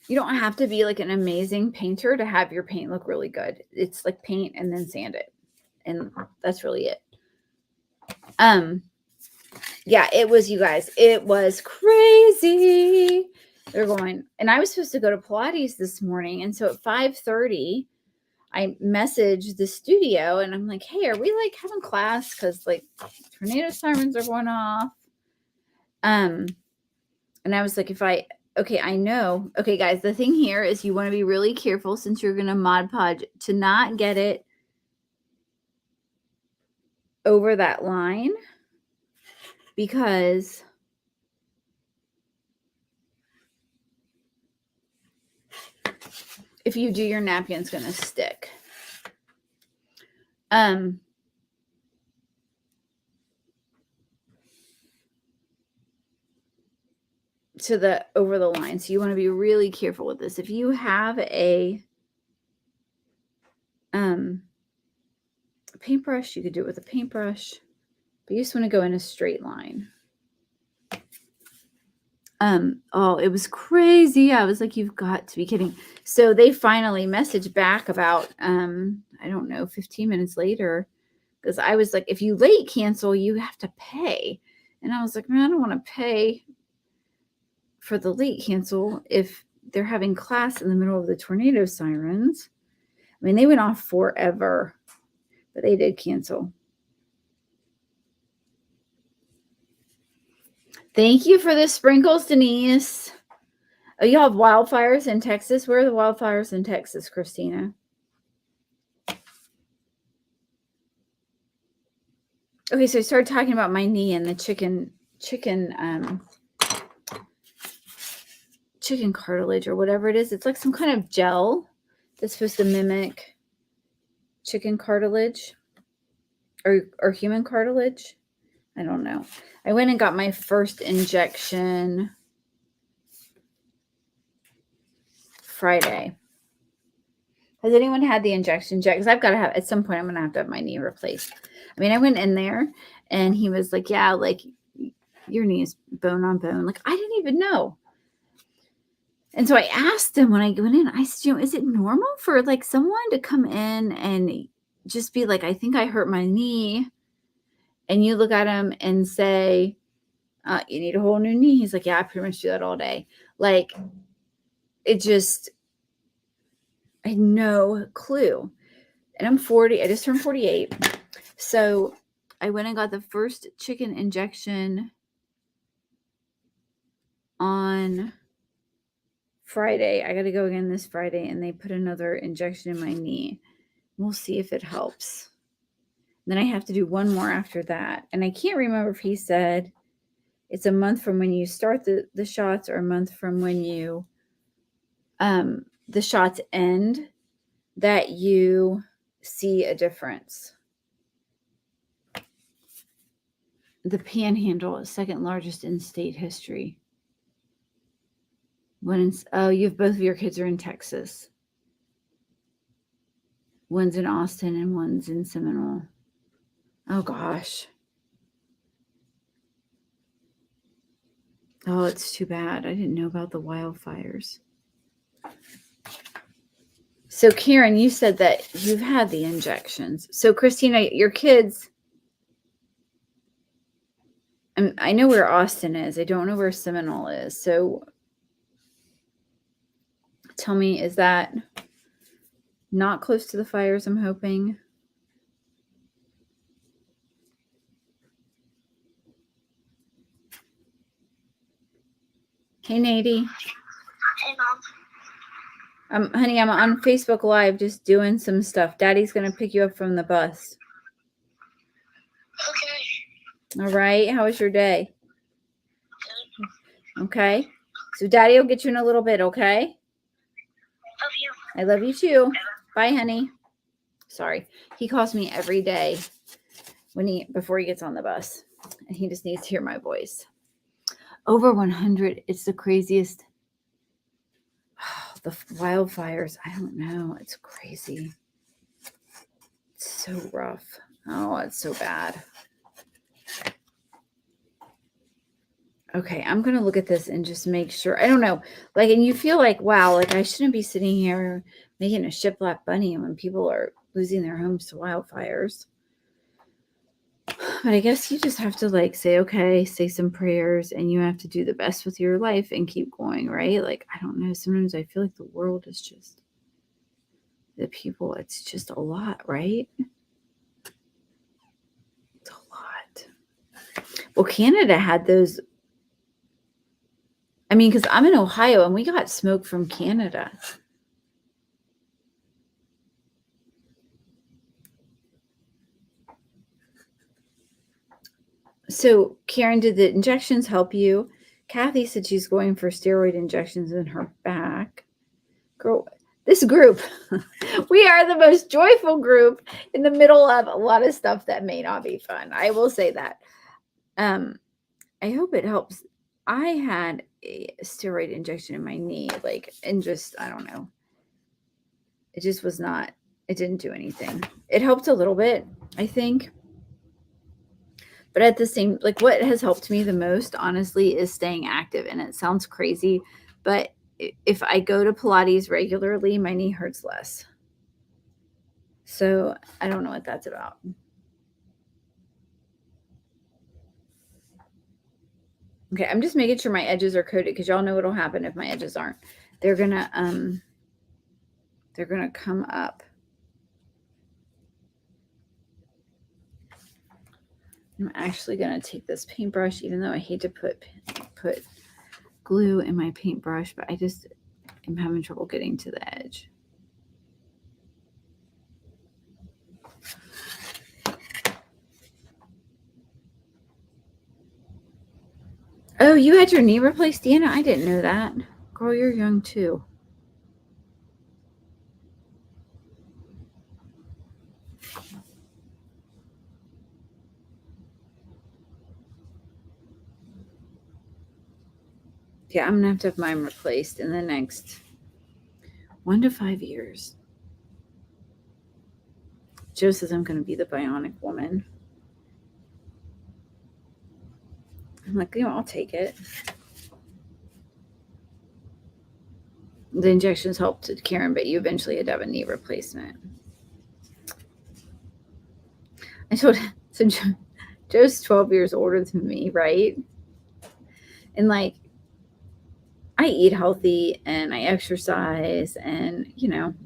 You don't have to be like an amazing painter to have your paint look really good. It's like paint and then sand it. And that's really it. Yeah, it was, you guys, it was crazy. They're going, and I was supposed to go to Pilates this morning. And so at 5:30, I messaged the studio and I'm like, hey, are we like having class? Cause like tornado sirens are going off. And I was like, I know. Okay, guys, the thing here is you want to be really careful since you're going to Mod Podge to not get it over that line, because if you do, your napkin's going to stick. To over the line. So you want to be really careful with this. If you have a paintbrush, you could do it with a paintbrush, but you just want to go in a straight line. Oh, it was crazy. I was like, you've got to be kidding. So they finally messaged back about, I don't know, 15 minutes later, because I was like, if you late cancel, you have to pay. And I was like, man, I don't want to pay for the late cancel if they're having class in the middle of the tornado sirens. I mean, they went off forever, but they did cancel. Thank you for the sprinkles, Denise. Oh, you have wildfires in Texas? Where are the wildfires in Texas, Christina? Okay, so I started talking about my knee and the chicken cartilage or whatever it is. It's like some kind of gel that's supposed to mimic chicken cartilage or human cartilage. I don't know. I went and got my first injection Friday. Has anyone had the injection yet? Because I've got to have, at some point, I'm going to have my knee replaced. I mean, I went in there and he was like, yeah, like your knee is bone on bone. Like, I didn't even know. And so I asked him when I went in, I said, is it normal for like someone to come in and just be like, I think I hurt my knee. And you look at him and say, you need a whole new knee. He's like, yeah, I pretty much do that all day. Like, it just, I had no clue. And I'm 40. I just turned 48. So I went and got the first chicken injection on Friday. I got to go again this Friday, and they put another injection in my knee. We'll see if it helps. Then I have to do one more after that. And I can't remember if he said it's a month from when you start the shots or a month from when you the shots end that you see a difference. The Panhandle is second largest in state history. You have both of your kids are in Texas. One's in Austin and one's in Seminole. Oh gosh. Oh, it's too bad. I didn't know about the wildfires. So Karen, you said that you've had the injections. So Christina, your kids, I know where Austin is. I don't know where Seminole is. So tell me, is that not close to the fires, I'm hoping? Hey, Nady. Hey, Mom. Honey, I'm on Facebook Live just doing some stuff. Daddy's going to pick you up from the bus. Okay. All right. How was your day? Good. Okay. So Daddy will get you in a little bit, okay? Love you. I love you too. Bye, honey. Sorry. He calls me every day before he gets on the bus. And he just needs to hear my voice. Over 100. It's the craziest. The wildfires. I don't know. It's crazy. It's so rough. Oh, it's so bad. Okay, I'm going to look at this and just make sure. I don't know. Like, and you feel like, wow, like I shouldn't be sitting here making a shiplap bunny when people are losing their homes to wildfires. But I guess you just have to like say, okay, say some prayers, and you have to do the best with your life and keep going, right? Like, I don't know. Sometimes I feel like the world is just, the people, it's just a lot, right? It's a lot. Well, Canada had those. I mean, because I'm in Ohio and we got smoke from Canada. So, Karen, did the injections help you? Kathy said she's going for steroid injections in her back. Girl, this group, we are the most joyful group in the middle of a lot of stuff that may not be fun. I will say that. I hope it helps. I had a steroid injection in my knee, and just, I don't know. It just was not, it didn't do anything. It helped a little bit, I think. But at the same, what has helped me the most, honestly, is staying active. And it sounds crazy, but if I go to Pilates regularly, my knee hurts less. So I don't know what that's about. Okay, I'm just making sure my edges are coated because y'all know what'll happen if my edges aren't. They're gonna come up. I'm actually gonna take this paintbrush, even though I hate to put glue in my paintbrush, but I just am having trouble getting to the edge. Oh, you had your knee replaced, Deanna? I didn't know that. Girl, you're young too. Yeah, I'm going to have mine replaced in the next 1 to 5 years. Joe says I'm going to be the bionic woman. I'm like, I'll take it. The injections helped Karen, but you eventually had to have a knee replacement. I told so Joe's 12 years older than me, right? And like, I eat healthy and I exercise and, I'm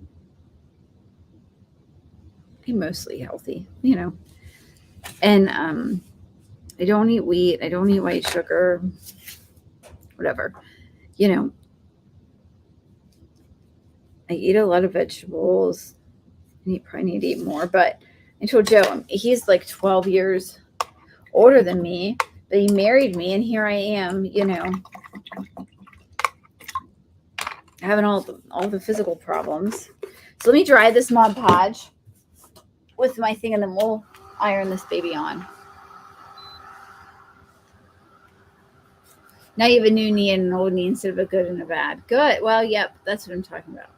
mostly healthy, and I don't eat wheat, I don't eat white sugar, whatever, I eat a lot of vegetables. I probably need to eat more, but I told Joe he's like 12 years older than me, but he married me, and here I am, having all the physical problems. So let me dry this Mod Podge with my thing, and then we'll iron this baby on. Now you have a new knee and an old knee instead of a good and a bad. Good. Well, yep, that's what I'm talking about.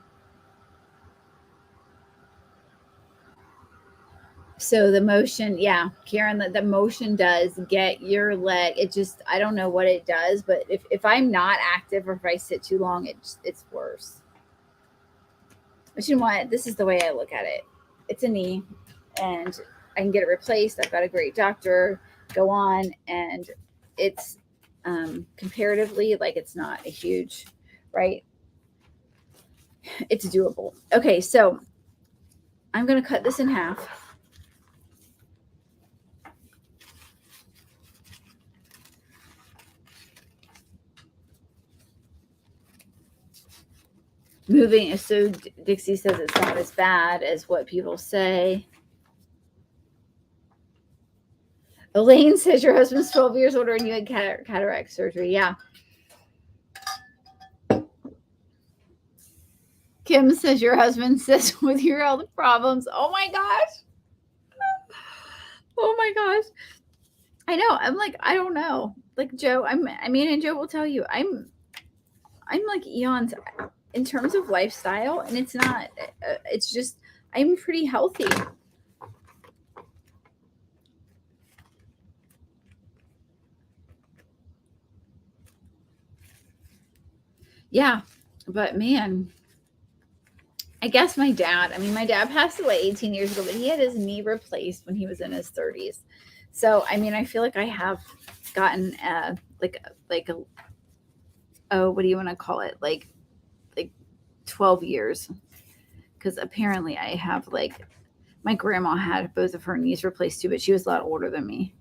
So the motion, yeah, Karen, the motion does get your leg. It just, I don't know what it does, but if I'm not active or if I sit too long, it's worse. But you know what? This is the way I look at it. It's a knee, and I can get it replaced. I've got a great doctor. Go on, and it's comparatively, like, it's not a huge, right? It's doable. Okay, so I'm going to cut this in half. Moving, so Dixie says it's not as bad as what people say. Elaine says your husband's 12 years older and you had cataract surgery. Yeah. Kim says your husband sits with you all the problems. Oh my gosh. Oh my gosh. I know. I'm like, I don't know. Like Joe, and Joe will tell you, I'm like eons in terms of lifestyle, and it's not, it's just, I'm pretty healthy. Yeah, but man, I guess my dad passed away 18 years ago, but he had his knee replaced when he was in his 30s. So, I feel like I have gotten like a, oh, what do you want to call it? Like 12 years. Because apparently I have, like, my grandma had both of her knees replaced too, but she was a lot older than me.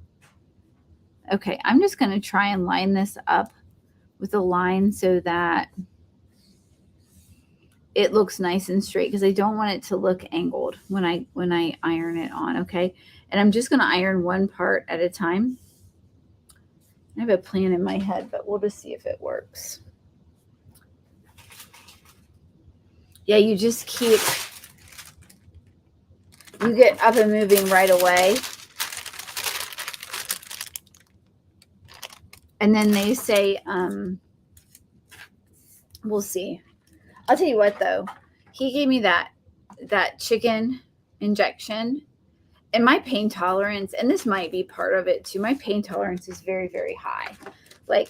Okay, I'm just going to try and line this up with a line so that it looks nice and straight, because I don't want it to look angled when I iron it on. Okay, and I'm just going to iron one part at a time. I have a plan in my head, but we'll just see if it works. Yeah, you just keep, you get up and moving right away. And then they say, we'll see. I'll tell you what, though. He gave me that chicken injection, and my pain tolerance, and this might be part of it too, my pain tolerance is very, very high. Like,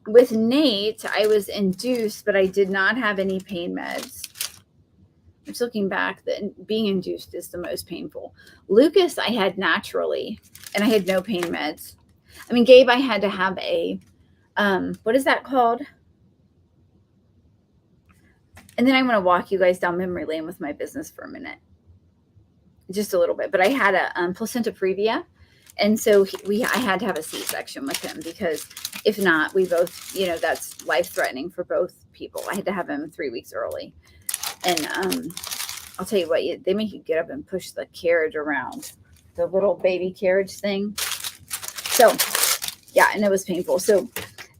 with Nate, I was induced, but I did not have any pain meds. I'm just looking back, that being induced is the most painful. Lucas, I had naturally, and I had no pain meds. Gabe, I had to have a, what is that called? And then I'm going to walk you guys down memory lane with my business for a minute, just a little bit. But I had a placenta previa, and so I had to have a C-section with him, because if not, we both, that's life-threatening for both people. I had to have him 3 weeks early. And I'll tell you what, they make you get up and push the carriage around, the little baby carriage thing. So, yeah, and it was painful. So,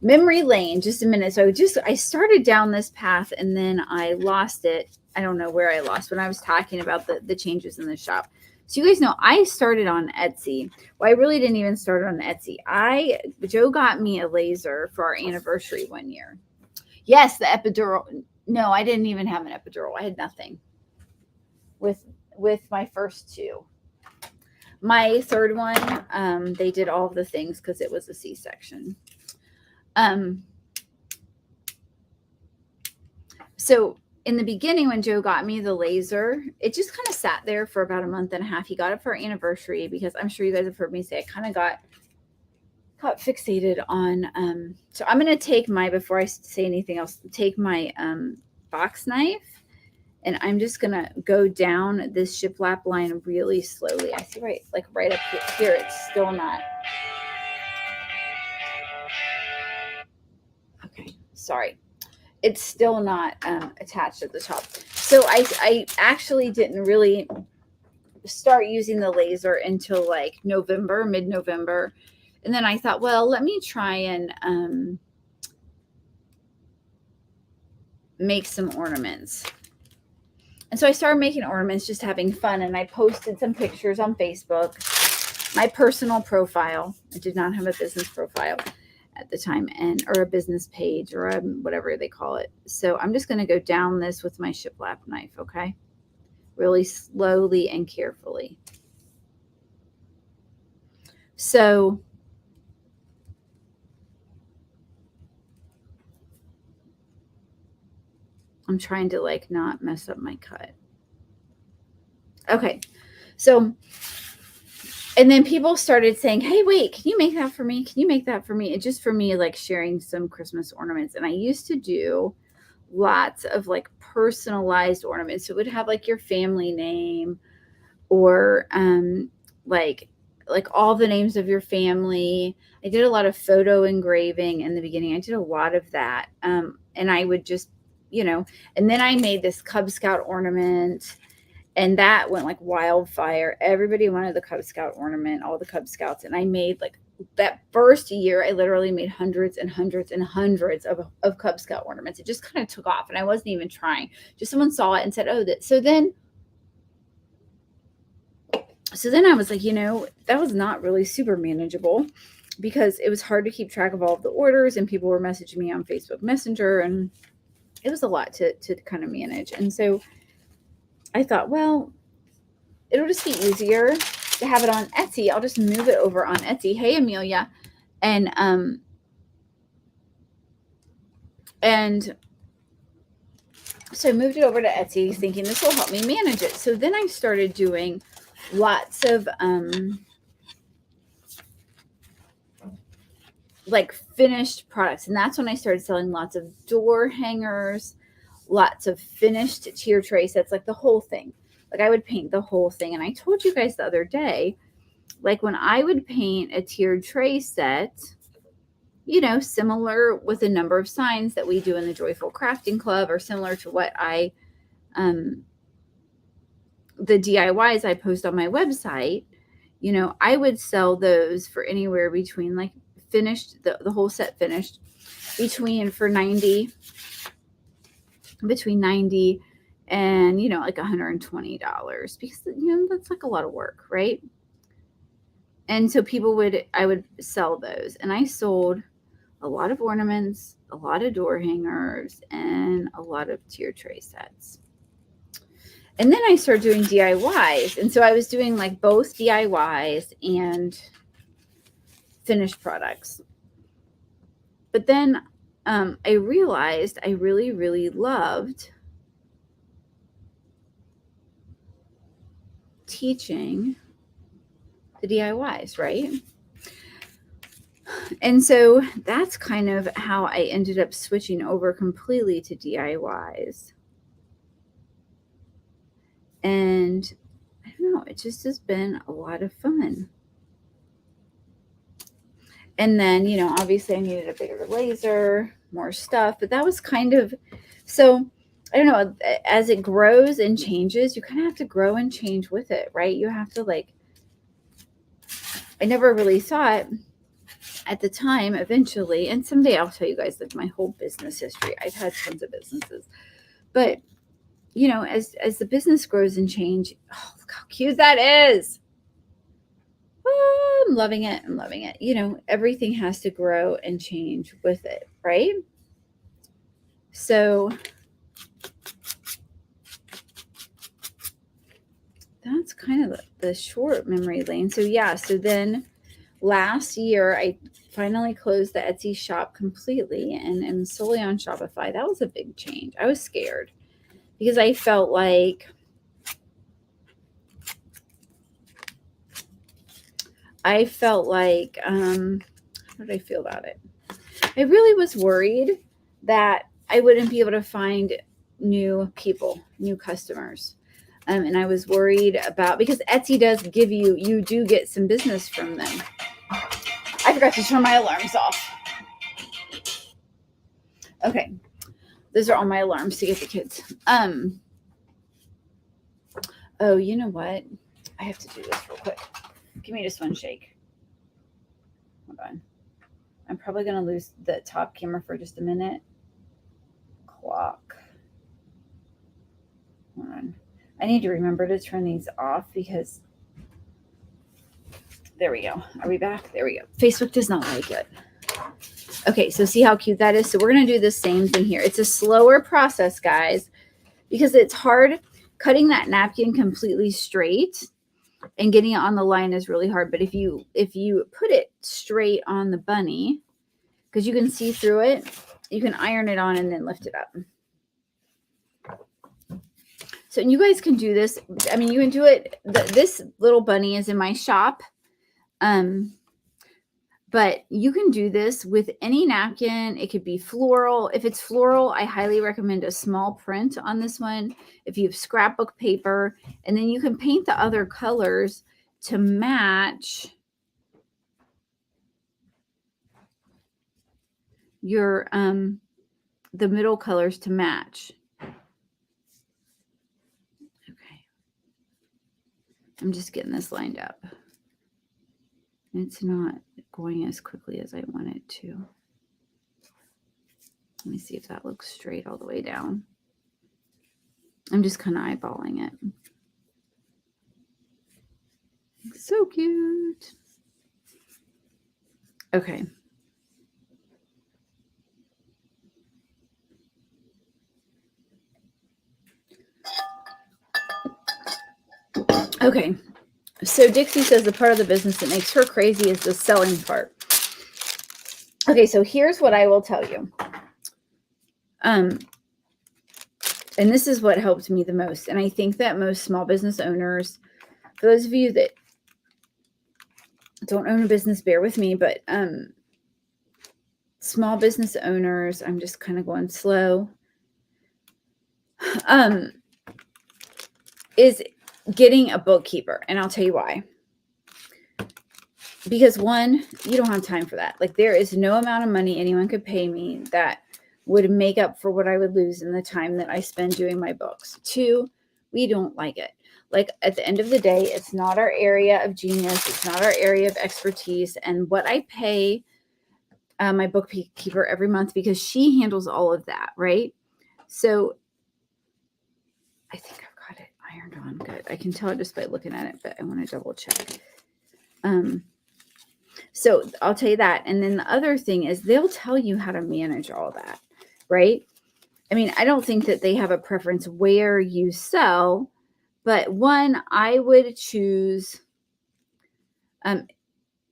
memory lane, just a minute. So I started down this path, and then I lost it. I don't know where I lost when I was talking about the changes in the shop. So you guys know I started on Etsy. Well, I really didn't even start on Etsy. Joe got me a laser for our anniversary one year. Yes, the epidural. No, I didn't even have an epidural. I had nothing with my first two. My third one, they did all of the things because it was a C-section. So in the beginning, when Joe got me the laser, it just kind of sat there for about a month and a half. He got it for our anniversary because I'm sure you guys have heard me say I kind of got fixated on. So I'm going to take before I say anything else, take my box knife, and I'm just going to go down this shiplap line really slowly. I see right up here, it's still not. Okay, sorry. It's still not attached at the top. So I actually didn't really start using the laser until like mid-November. And then I thought, well, let me try and make some ornaments. And so I started making ornaments, just having fun. And I posted some pictures on Facebook, my personal profile. I did not have a business profile at the time, or a business page, or whatever they call it. So I'm just going to go down this with my shiplap knife, okay? Really slowly and carefully. So I'm trying to like not mess up my cut. Okay. So, and then people started saying, hey, wait, can you make that for me? Can you make that for me? It's just for me, like sharing some Christmas ornaments. And I used to do lots of like personalized ornaments. So it would have like your family name, or like all the names of your family. I did a lot of photo engraving in the beginning. I did a lot of that. And I would just, and then I made this Cub Scout ornament. And that went like wildfire. Everybody wanted the Cub Scout ornament, all the Cub Scouts. And I made like that first year, I literally made hundreds and hundreds and hundreds of Cub Scout ornaments. It just kind of took off, and I wasn't even trying. Just someone saw it and said, oh, that. So then I was like, that was not really super manageable, because it was hard to keep track of all of the orders, and people were messaging me on Facebook Messenger, and it was a lot to kind of manage. And so I thought, well, it'll just be easier to have it on Etsy. I'll just move it over on Etsy. Hey, Amelia. And so I moved it over to Etsy, thinking this will help me manage it. So then I started doing lots of like finished products. And that's when I started selling lots of door hangers, lots of finished tier tray sets, like the whole thing. Like I would paint the whole thing. And I told you guys the other day, like when I would paint a tiered tray set, similar with a number of signs that we do in the Joyful Crafting Club, or similar to what the DIYs I post on my website, I would sell those for anywhere between like finished, the whole set finished, between $90 and, like $120, because, that's like a lot of work, right? And so I would sell those, and I sold a lot of ornaments, a lot of door hangers, and a lot of tier tray sets. And then I started doing DIYs. And so I was doing like both DIYs and finished products. But then I realized I really, really loved teaching the DIYs, right? And so that's kind of how I ended up switching over completely to DIYs. And I don't know, it just has been a lot of fun. And then, obviously I needed a bigger laser, more stuff, but that was kind of, so I don't know, as it grows and changes, you kind of have to grow and change with it, right? You have to I never really thought at the time, eventually, and someday I'll tell you guys like my whole business history. I've had tons of businesses, but as the business grows and change, oh, look how cute that is. Oh, I'm loving it. I'm loving it. Everything has to grow and change with it, right? So that's kind of the short memory lane. So yeah, so then last year, I finally closed the Etsy shop completely and am solely on Shopify. That was a big change. I was scared because I felt like how did I feel about it? I really was worried that I wouldn't be able to find new people, new customers. And I was worried about, because Etsy does give you do get some business from them. I forgot to turn my alarms off. Okay. Those are all my alarms to get the kids. Oh, you know what? I have to do this real quick. Give me just one shake. Hold on. I'm probably going to lose the top camera for just a minute. Clock. Hold on. I need to remember to turn these off because there we go. Are we back? There we go. Facebook does not like it. Okay, so see how cute that is? So we're going to do the same thing here. It's a slower process, guys, because it's hard. Cutting that napkin completely straight and getting it on the line is really hard. But if you put it straight on the bunny, because you can see through it, you can iron it on and then lift it up. So you guys can do this. I mean, you can do it. This little bunny is in my shop. But you can do this with any napkin. It could be floral. If it's floral, I highly recommend a small print on this one. If you have scrapbook paper, and then you can paint the other colors to match your the middle colors to match. Okay. I'm just getting this lined up. It's not going as quickly as I want it to. Let me see if that looks straight all the way down. I'm just kind of eyeballing it. So cute. Okay. Okay. So Dixie says the part of the business that makes her crazy is the selling part. Okay, so here's what I will tell you. And this is what helped me the most. And I think that most small business owners, for those of you that don't own a business, bear with me, but small business owners, I'm just kind of going slow, is getting a bookkeeper. And I'll tell you why. Because one, you don't have time for that. Like, there is no amount of money anyone could pay me that would make up for what I would lose in the time that I spend doing my books. Two, we don't like it. Like, at the end of the day, it's not our area of genius. It's not our area of expertise. And what I pay my bookkeeper every month, because she handles all of that, right? So I think I've got it ironed on good. I can tell it just by looking at it, but I want to double check. So I'll tell you that. And then the other thing is they'll tell you how to manage all that, right? I mean, I don't think that they have a preference where you sell, but one, I would choose.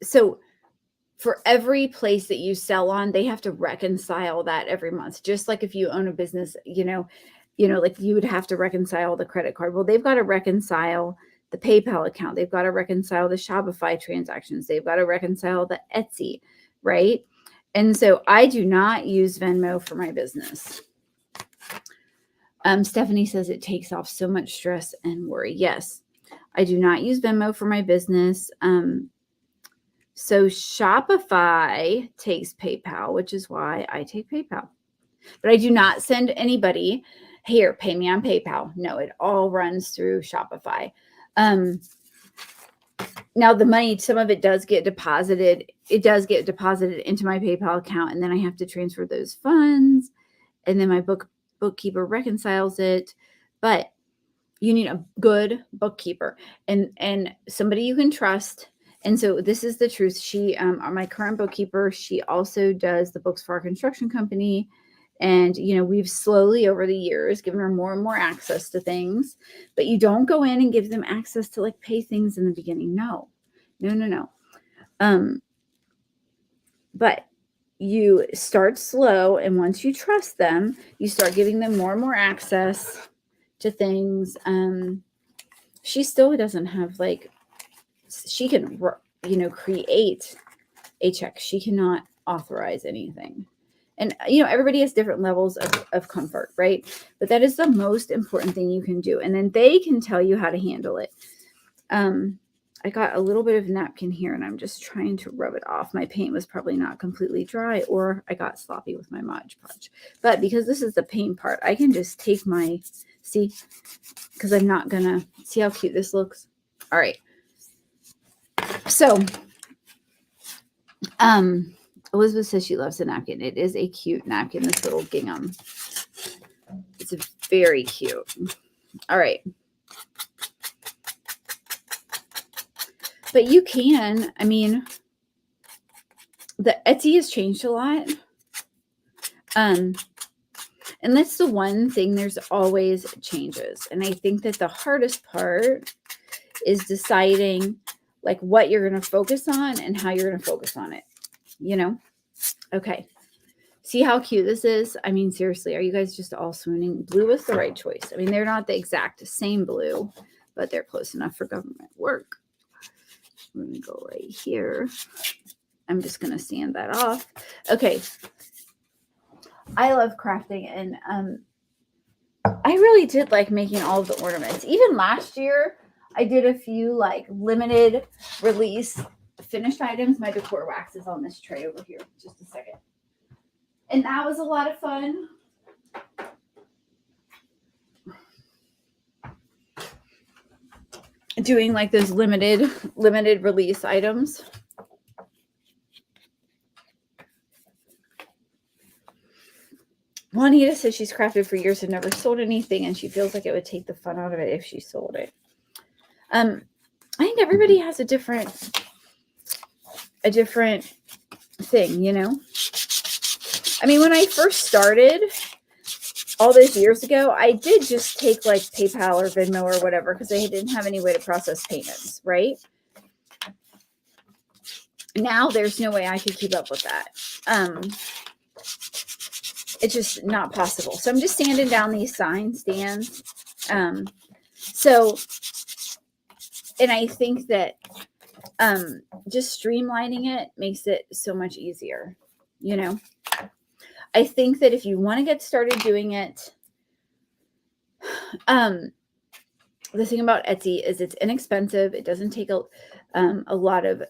So for every place that you sell on, they have to reconcile that every month. Just like if you own a business, like you would have to reconcile the credit card. Well, they've got to reconcile the PayPal account. They've got to reconcile the Shopify transactions. They've got to reconcile the Etsy, right? And so I do not use Venmo for my business. Stephanie says it takes off so much stress and worry. Yes, I do not use Venmo for my business. So Shopify takes PayPal, which is why I take PayPal. But I do not send anybody, here, pay me on PayPal. No, it all runs through Shopify. Now the money, some of it does get deposited. It does get deposited into my PayPal account, and then I have to transfer those funds, and then my bookkeeper reconciles it. But you need a good bookkeeper and somebody you can trust. And so this is the truth. She, my current bookkeeper, she also does the books for our construction company. And, we've slowly over the years given her more and more access to things, but you don't go in and give them access to like pay things in the beginning. No. But you start slow, and once you trust them, you start giving them more and more access to things. She still doesn't have like, she can, create a check. She cannot authorize anything. And, everybody has different levels of comfort, right? But that is the most important thing you can do. And then they can tell you how to handle it. I got a little bit of napkin here, and I'm just trying to rub it off. My paint was probably not completely dry, or I got sloppy with my Mod Podge. But because this is the paint part, I can just take my, see, because I'm not going to, see how cute this looks? All right. So, Elizabeth says she loves the napkin. It is a cute napkin, this little gingham. It's very cute. All right. But you can, I mean, the Etsy has changed a lot. And that's the one thing, there's always changes. And I think that the hardest part is deciding like what you're going to focus on and how you're going to focus on it, Okay. See how cute this is? I mean, seriously, are you guys just all swooning? Blue was the right choice. I mean, they're not the exact same blue, but they're close enough for government work. I'm going to go right here. I'm just going to sand that off. Okay. I love crafting, and I really did like making all of the ornaments. Even last year, I did a few like limited release finished items. My decor wax is on this tray over here. Just a second. And that was a lot of fun. Doing like those limited release items. Juanita says she's crafted for years and never sold anything, and she feels like it would take the fun out of it if she sold it. I think everybody has a different thing, I mean, when I first started all those years ago, I did just take like PayPal or Venmo or whatever, because I didn't have any way to process payments, right? Now there's no way I could keep up with that. It's just not possible. So I'm just sanding down these sign stands. And I think that just streamlining it makes it so much easier, I think that if you want to get started doing it, the thing about Etsy is it's inexpensive. It doesn't take a lot of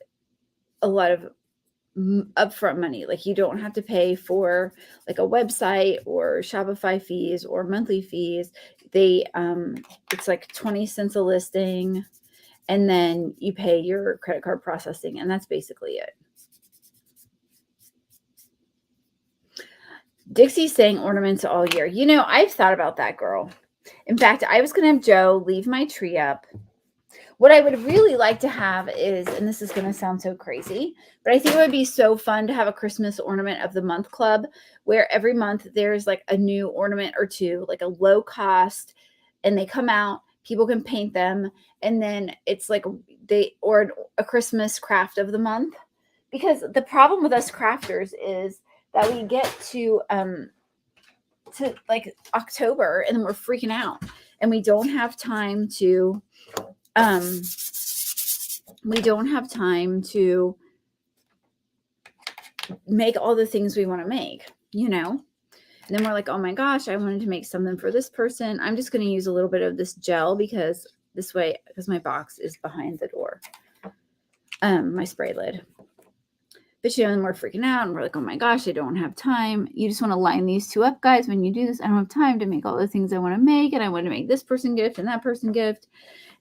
upfront money. Like, you don't have to pay for like a website or Shopify fees or monthly fees. It's like 20 cents a listing, and then you pay your credit card processing, and that's basically it. Dixie's saying ornaments all year. I've thought about that, girl. In fact, I was going to have Joe leave my tree up. What I would really like to have is, and this is going to sound so crazy, but I think it would be so fun to have a Christmas ornament of the month club, where every month there's like a new ornament or two, like a low cost, and they come out, people can paint them, and then it's like or a Christmas craft of the month. Because the problem with us crafters is that we get to like October, and then we're freaking out, and we don't have time to make all the things we want to make, and then we're like, oh my gosh, I wanted to make something for this person. I'm just going to use a little bit of this gel because my box is behind the door, my spray lid. But and we're freaking out, and we're like, oh my gosh, I don't have time. You just want to line these two up, guys. When you do this, I don't have time to make all the things I want to make, and I want to make this person gift and that person gift.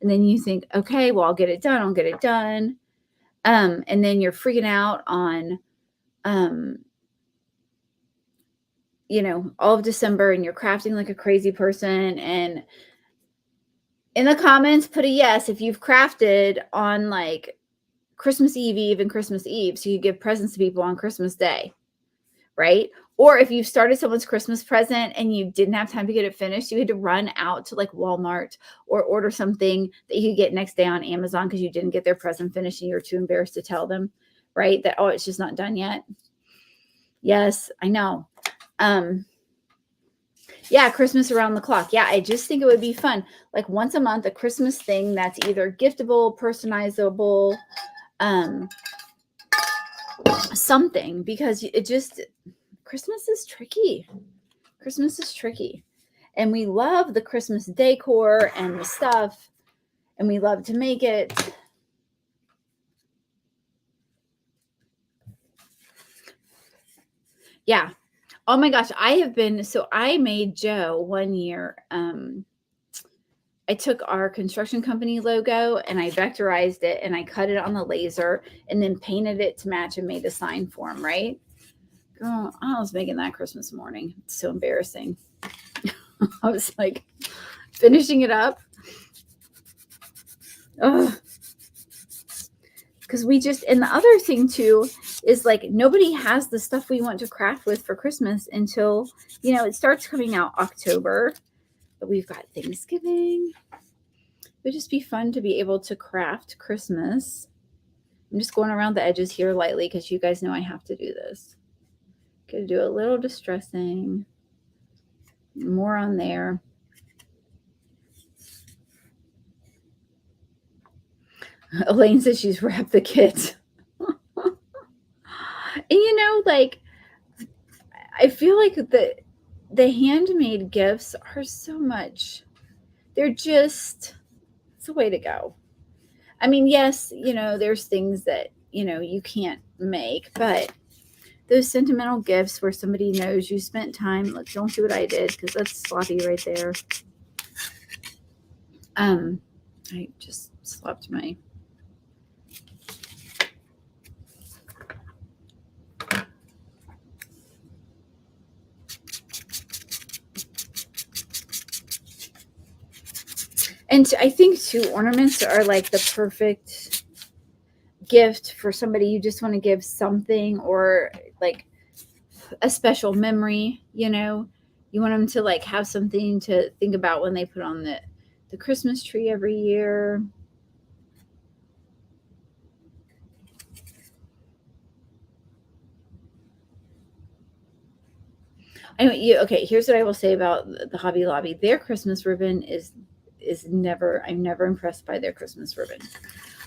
And then you think, okay, well, I'll get it done. And then you're freaking out on, all of December, and you're crafting like a crazy person. And in the comments, put a yes if you've crafted on like Christmas Eve and Christmas Eve, so you give presents to people on Christmas Day, right? Or if you've started someone's Christmas present and you didn't have time to get it finished, you had to run out to like Walmart or order something that you could get next day on Amazon because you didn't get their present finished and you were too embarrassed to tell them. right? That, oh, it's just not done yet. Yes, I know. Yeah, Christmas around the clock. Yeah, I just think it would be fun. Like once a month, a Christmas thing that's either giftable, personalizable, something, because it just, Christmas is tricky. Christmas is tricky. And we love the Christmas decor and the stuff, and we love to make it. Yeah. Oh my gosh, I made Joe one year. I took our construction company logo and I vectorized it and I cut it on the laser and then painted it to match and made a sign for him, right? Girl, I was making that Christmas morning. It's so embarrassing. I was like finishing it up. Because we just, and the other thing too is like nobody has the stuff we want to craft with for Christmas until, it starts coming out October. But we've got Thanksgiving. It would just be fun to be able to craft Christmas. I'm just going around the edges here lightly because you guys know I have to do this. Gonna do a little distressing. More on there. Elaine says she's wrapped the kit. And like, I feel like the handmade gifts are so much. They're just, it's a way to go. I mean, yes, there's things that, you can't make, but those sentimental gifts where somebody knows you spent time, look, don't do what I did because that's sloppy right there. I just slapped my. And I think too, ornaments are like the perfect gift for somebody you just want to give something, or like a special memory, you want them to like have something to think about when they put on the Christmas tree every year. Okay, here's what I will say about the Hobby Lobby. Their Christmas ribbon is never, I'm never impressed by their Christmas ribbon.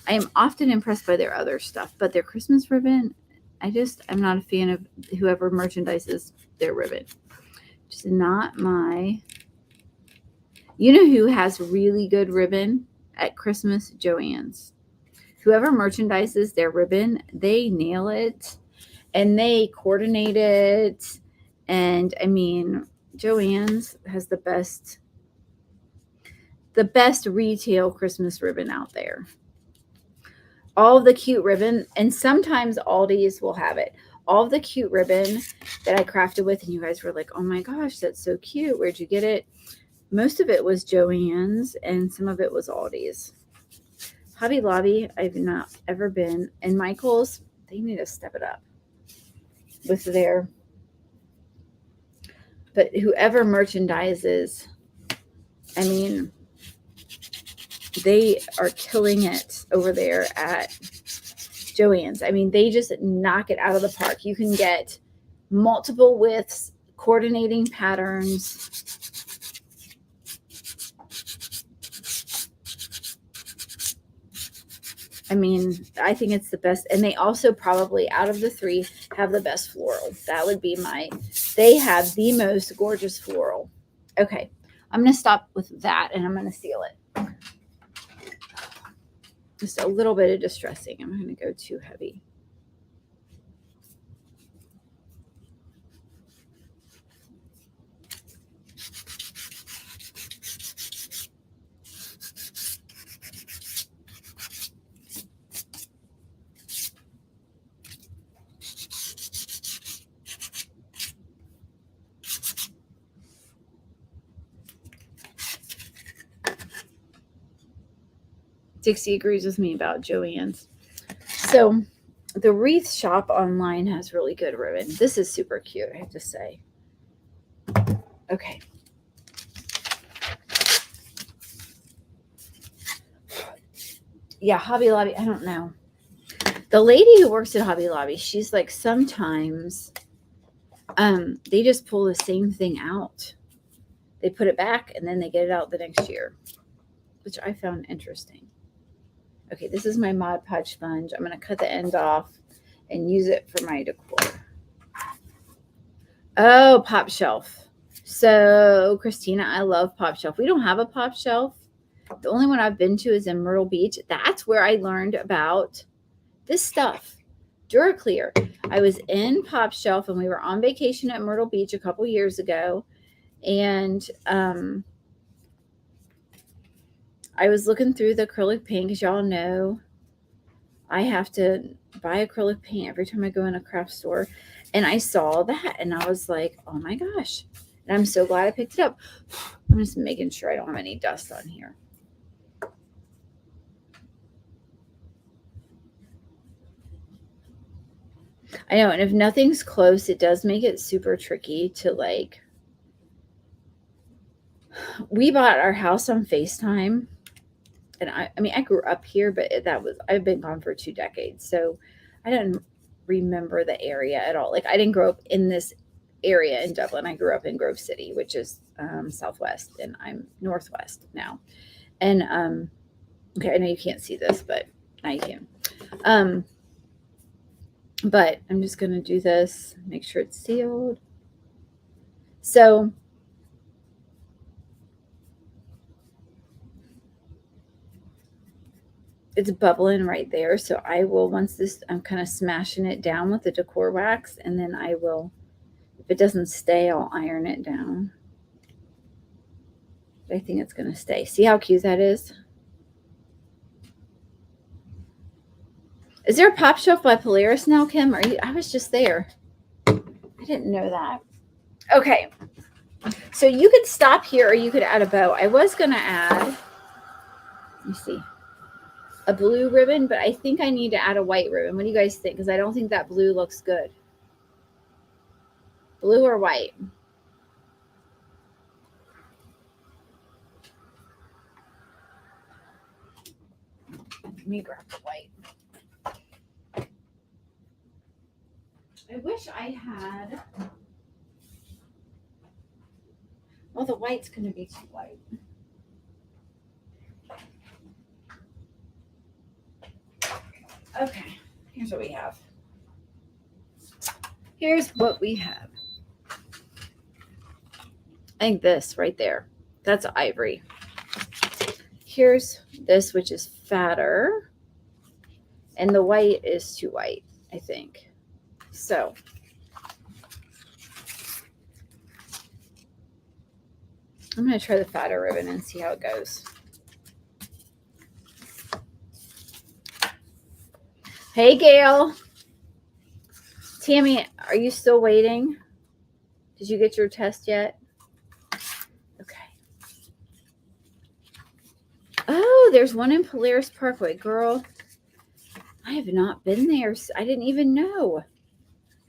I am often impressed by their other stuff, but their Christmas ribbon, I'm not a fan of whoever merchandises their ribbon. Just not my. You know who has really good ribbon at Christmas? Joann's. Whoever merchandises their ribbon, they nail it and they coordinate it. And I mean, Joann's has the best retail Christmas ribbon out there. All of the cute ribbon, and sometimes Aldi's will have it. All of the cute ribbon that I crafted with, and you guys were like, oh my gosh, that's so cute. Where'd you get it? Most of it was Joann's and some of it was Aldi's. Hobby Lobby, I've not ever been. And Michael's, they need to step it up with their. But whoever merchandises, I mean, they are killing it over there at Joann's. I mean, they just knock it out of the park. You can get multiple widths, coordinating patterns. I mean, I think it's the best. And they also probably, out of the three, have the best floral. That would be they have the most gorgeous floral. Okay, I'm going to stop with that and I'm going to seal it. Just a little bit of distressing. I'm going to go too heavy. Dixie agrees with me about Joann's. So the wreath shop online has really good ribbon. This is super cute, I have to say. Okay. Yeah, Hobby Lobby, I don't know. The lady who works at Hobby Lobby, she's like, sometimes they just pull the same thing out. They put it back and then they get it out the next year, which I found interesting. Okay, this is my Mod Podge sponge. I'm going to cut the end off and use it for my decor. Oh, Pop Shelf. So, Christina, I love Pop Shelf. We don't have a Pop Shelf. The only one I've been to is in Myrtle Beach. That's where I learned about this stuff. DuraClear. I was in Pop Shelf and we were on vacation at Myrtle Beach a couple years ago. And I was looking through the acrylic paint because y'all know I have to buy acrylic paint every time I go in a craft store. And I saw that and I was like, oh my gosh. And I'm so glad I picked it up. I'm just making sure I don't have any dust on here. I know, and if nothing's close, it does make it super tricky to like. We bought our house on FaceTime, and I mean, I grew up here, but I've been gone for 2 decades, so I didn't remember the area at all. Like, I didn't grow up in this area in Dublin. I grew up in Grove City, which is southwest, and I'm northwest now. And okay, I know you can't see this, but now you can. But I'm just going to do this, make sure it's sealed. So it's bubbling right there. So I will, once this, I'm kind of smashing it down with the decor wax, and then I will, if it doesn't stay, I'll iron it down. But I think it's going to stay. See how cute that is? Is there a Pop Shelf by Polaris now, Kim? I was just there. I didn't know that. Okay. So you could stop here or you could add a bow. I was going to add, let me see, a blue ribbon, but I think I need to add a white ribbon. What do you guys think? Because I don't think that blue looks good. Blue or white? Let me grab the white. I wish I had. Well, the white's going to be too white. Okay, here's what we have. Here's what we have. I think this right there, that's ivory. Here's this, which is fatter. And the white is too white, I think. So I'm going to try the fatter ribbon and see how it goes. Hey, Gail. Tammy, are you still waiting? Did you get your test yet? Okay. Oh, there's one in Polaris Parkway. Girl, I have not been there. I didn't even know.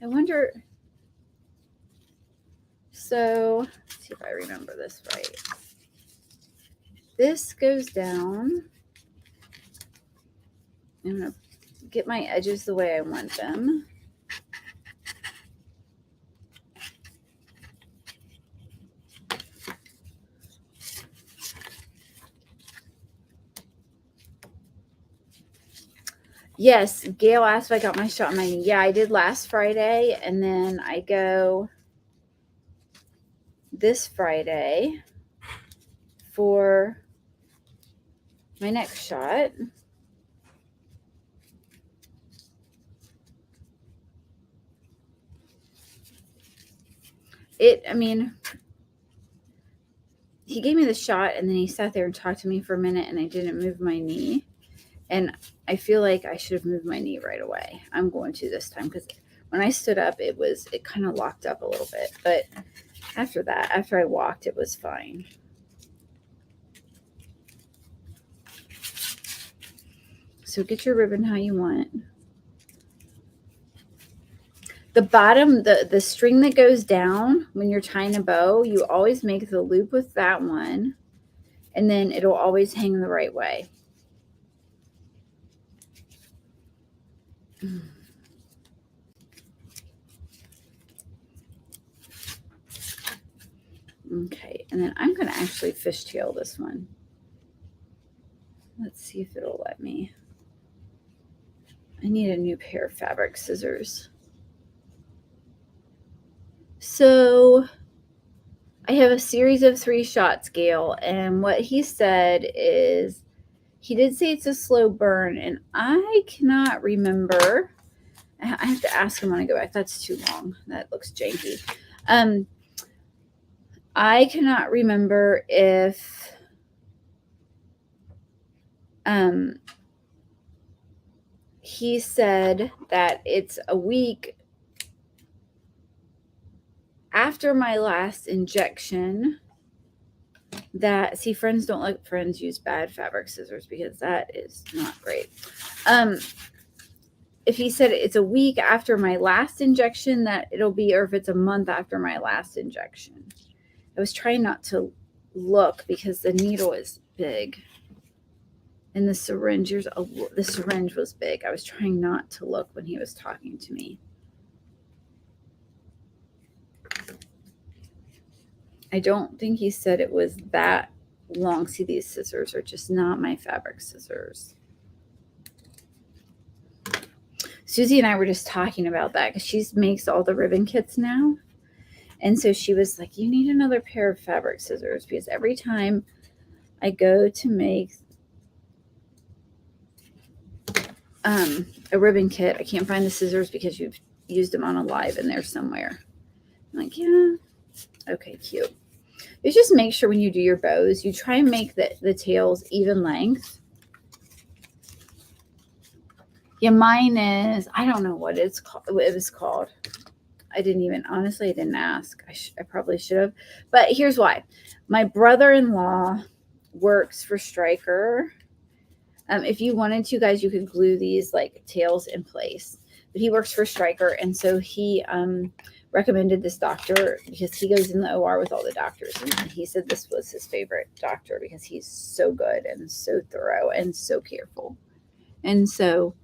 I wonder. So, let's see if I remember this right. This goes down. I'm going to get my edges the way I want them. Yes, Gail asked if I got my shot in my knee. Yeah, I did last Friday, and then I go this Friday for my next shot. I mean, he gave me the shot, and then he sat there and talked to me for a minute, and I didn't move my knee. And I feel like I should have moved my knee right away. I'm going to this time because when I stood up, it kind of locked up a little bit. But after that, after I walked, it was fine. So get your ribbon how you want. The bottom, the string that goes down when you're tying a bow, you always make the loop with that one, and then it'll always hang the right way. Okay, and then I'm going to actually fishtail this one. Let's see if it'll let me. I need a new pair of fabric scissors. So I have a series of 3-shot scale, and what he said is he did say it's a slow burn, and I cannot remember. I have to ask him when I go back. That's too long. That looks janky. I cannot remember if he said that it's a week after my last injection. That, see, friends don't let friends use bad fabric scissors because that is not great. If he said it's a week after my last injection, that it'll be, or if it's a month after my last injection. I was trying not to look because the needle is big. And the syringe, the syringe was big. I was trying not to look when he was talking to me. I don't think he said it was that long. See, these scissors are just not my fabric scissors. Susie and I were just talking about that because she makes all the ribbon kits now. And so she was like, you need another pair of fabric scissors because every time I go to make a ribbon kit, I can't find the scissors because you've used them on a live and they're somewhere. I'm like, yeah, okay, cute. You just make sure when you do your bows, you try and make the tails even length. Yeah, mine is, I don't know what it was called. I didn't ask. I probably should have. But here's why. My brother-in-law works for Stryker. If you wanted to, guys, you could glue these like tails in place. But he works for Stryker, and so he recommended this doctor because he goes in the OR with all the doctors. And he said this was his favorite doctor because he's so good and so thorough and so careful. And so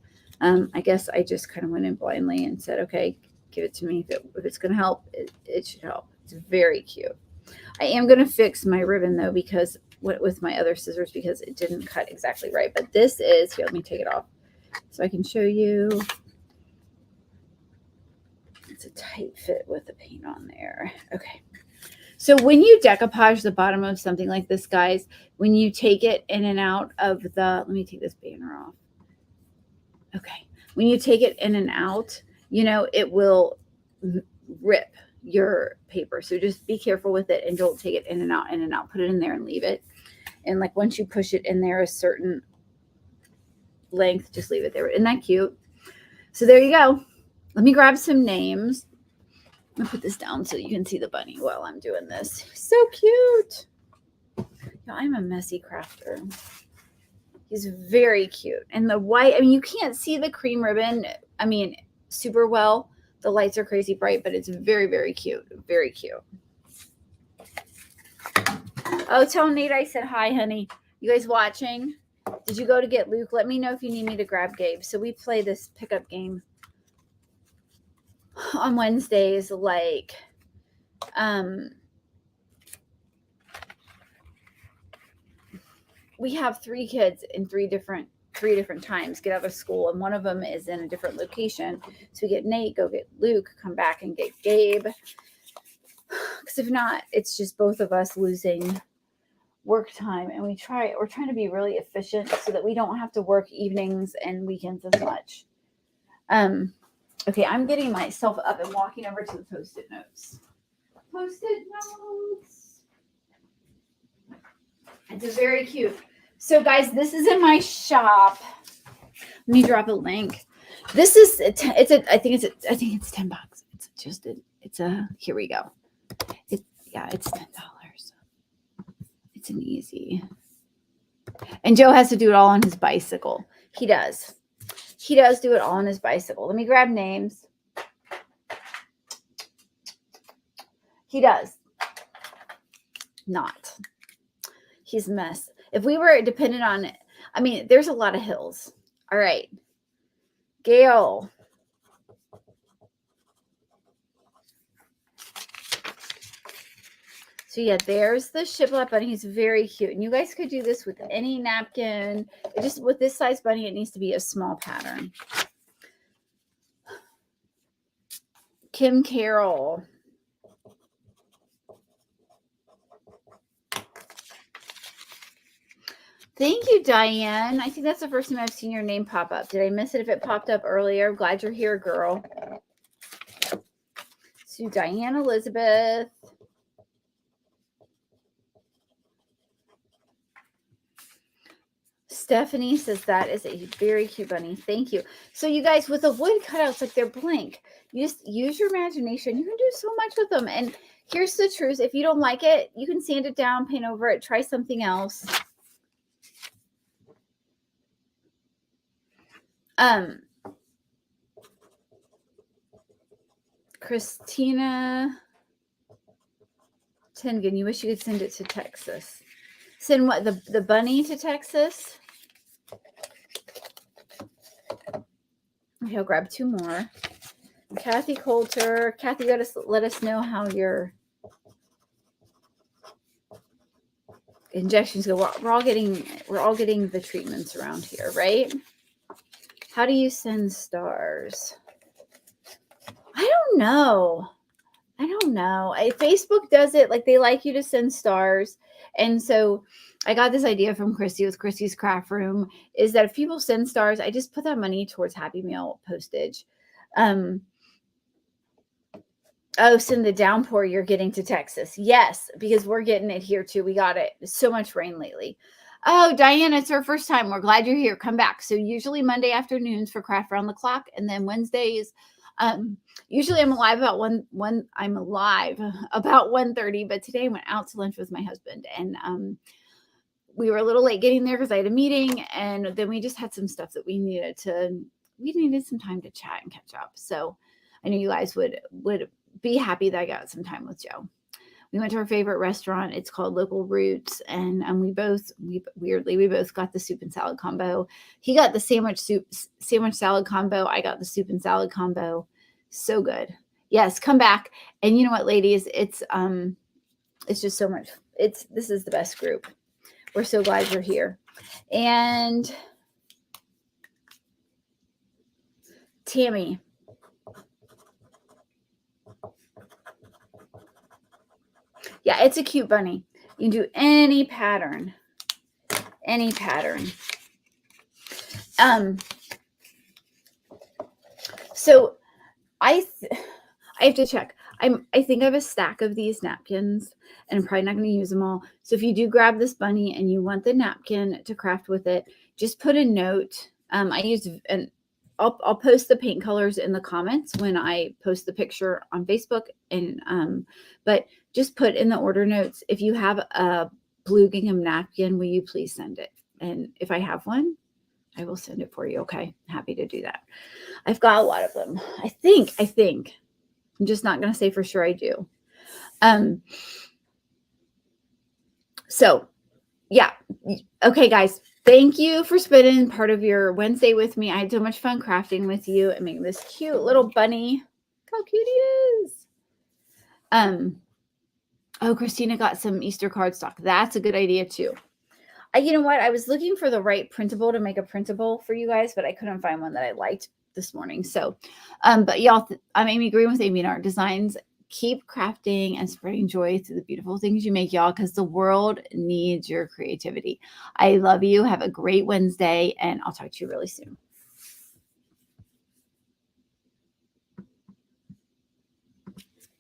I guess I just kind of went in blindly and said, okay, give it to me. If it's going to help, it should help. It's very cute. I am going to fix my ribbon, though, because with my other scissors, because it didn't cut exactly right. But this is, here, let me take it off so I can show you. It's a tight fit with the paint on there. Okay. So when you decoupage the bottom of something like this, guys, when you take it in and out of let me take this banner off. Okay. When you take it in and out, it will rip your paper. So just be careful with it and don't take it in and out, Put it in there and leave it. And like once you push it in there a certain length, just leave it there. Isn't that cute? So there you go. Let me grab some names. I'm going to put this down so you can see the bunny while I'm doing this. So cute. Yeah, I'm a messy crafter. He's very cute. And the white, you can't see the cream ribbon, super well. The lights are crazy bright, but it's very, very cute. Very cute. Oh, tell Nate I said hi, honey. You guys watching? Did you go to get Luke? Let me know if you need me to grab Gabe. So we play this pickup game on Wednesdays, like we have 3 kids in three different times get out of school, and one of them is in a different location. So we get Nate, go get Luke, come back and get Gabe. Because if not, it's just both of us losing work time, and we're trying to be really efficient so that we don't have to work evenings and weekends as much. Okay, I'm getting myself up and walking over to the Post-it notes. Post-it notes. It's very cute. So, guys, this is in my shop. Let me drop a link. This is I think it's $10. Here we go. It's $10. It's an easy. And Joe has to do it all on his bicycle. He does. He does do it all on his bicycle. Let me grab names. He does. Not. He's a mess. If we were dependent on it, there's a lot of hills. All right. Gail. So yeah, there's the shiplap bunny. He's very cute. And you guys could do this with any napkin. Just with this size bunny, it needs to be a small pattern. Kim Carroll. Thank you, Diane. I think that's the first time I've seen your name pop up. Did I miss it if it popped up earlier? Glad you're here, girl. So Diane Elizabeth. Stephanie says that is a very cute bunny. Thank you. So you guys, with the wood cutouts, like they're blank. You just use your imagination. You can do so much with them. And here's the truth. If you don't like it, you can sand it down, paint over it, try something else. Christina Tengen, you wish you could send it to Texas. Send what? The bunny to Texas? Okay, I'll grab two more. Kathy Coulter. Kathy, let us know how your injections go. We're all getting the treatments around here, right? How do you send stars? I don't know. Facebook does it. Like, they like you to send stars. And so I got this idea from Christy with Christy's Craft Room, is that if people send stars, I just put that money towards Happy Meal postage. Oh, send the downpour you're getting to Texas. Yes, because we're getting it here too. We got it. So much rain lately. Oh, Diana, it's our first time. We're glad you're here. Come back. So usually Monday afternoons for Craft Round the Clock, and then Wednesdays. Usually I'm alive about I'm alive about 1:30, but today I went out to lunch with my husband, and we were a little late getting there because I had a meeting, and then we just had some stuff that we needed some time to chat and catch up. So I knew you guys would be happy that I got some time with Joe. We went to our favorite restaurant. It's called Local Roots, and we both got the soup and salad combo. He got the sandwich salad combo. I got the soup and salad combo. So good. Yes, come back. And you know what, ladies? It's just so much. This is the best group. We're so glad you're here. And Tammy. Yeah, it's a cute bunny. You can do any pattern. Any pattern. So I have to check. I think I have a stack of these napkins, and I'm probably not going to use them all. So if you do grab this bunny and you want the napkin to craft with it, just put a note. I'll post the paint colors in the comments when I post the picture on Facebook, and but just put in the order notes, if you have a blue gingham napkin, will you please send it? And if I have one, I will send it for you. Okay, happy to do that. I've got a lot of them. I think. I'm just not going to say for sure I do. So yeah. Okay, guys. Thank you for spending part of your Wednesday with me. I had so much fun crafting with you and making this cute little bunny. Look how cute he is. Oh, Christina got some Easter cardstock. That's a good idea too. You know what? I was looking for the right printable to make a printable for you guys, but I couldn't find one that I liked this morning. So, but y'all, I'm Amy Green with Amy and Art Designs. Keep crafting and spreading joy through the beautiful things you make, y'all, because the world needs your creativity. I love you. Have a great Wednesday, and I'll talk to you really soon.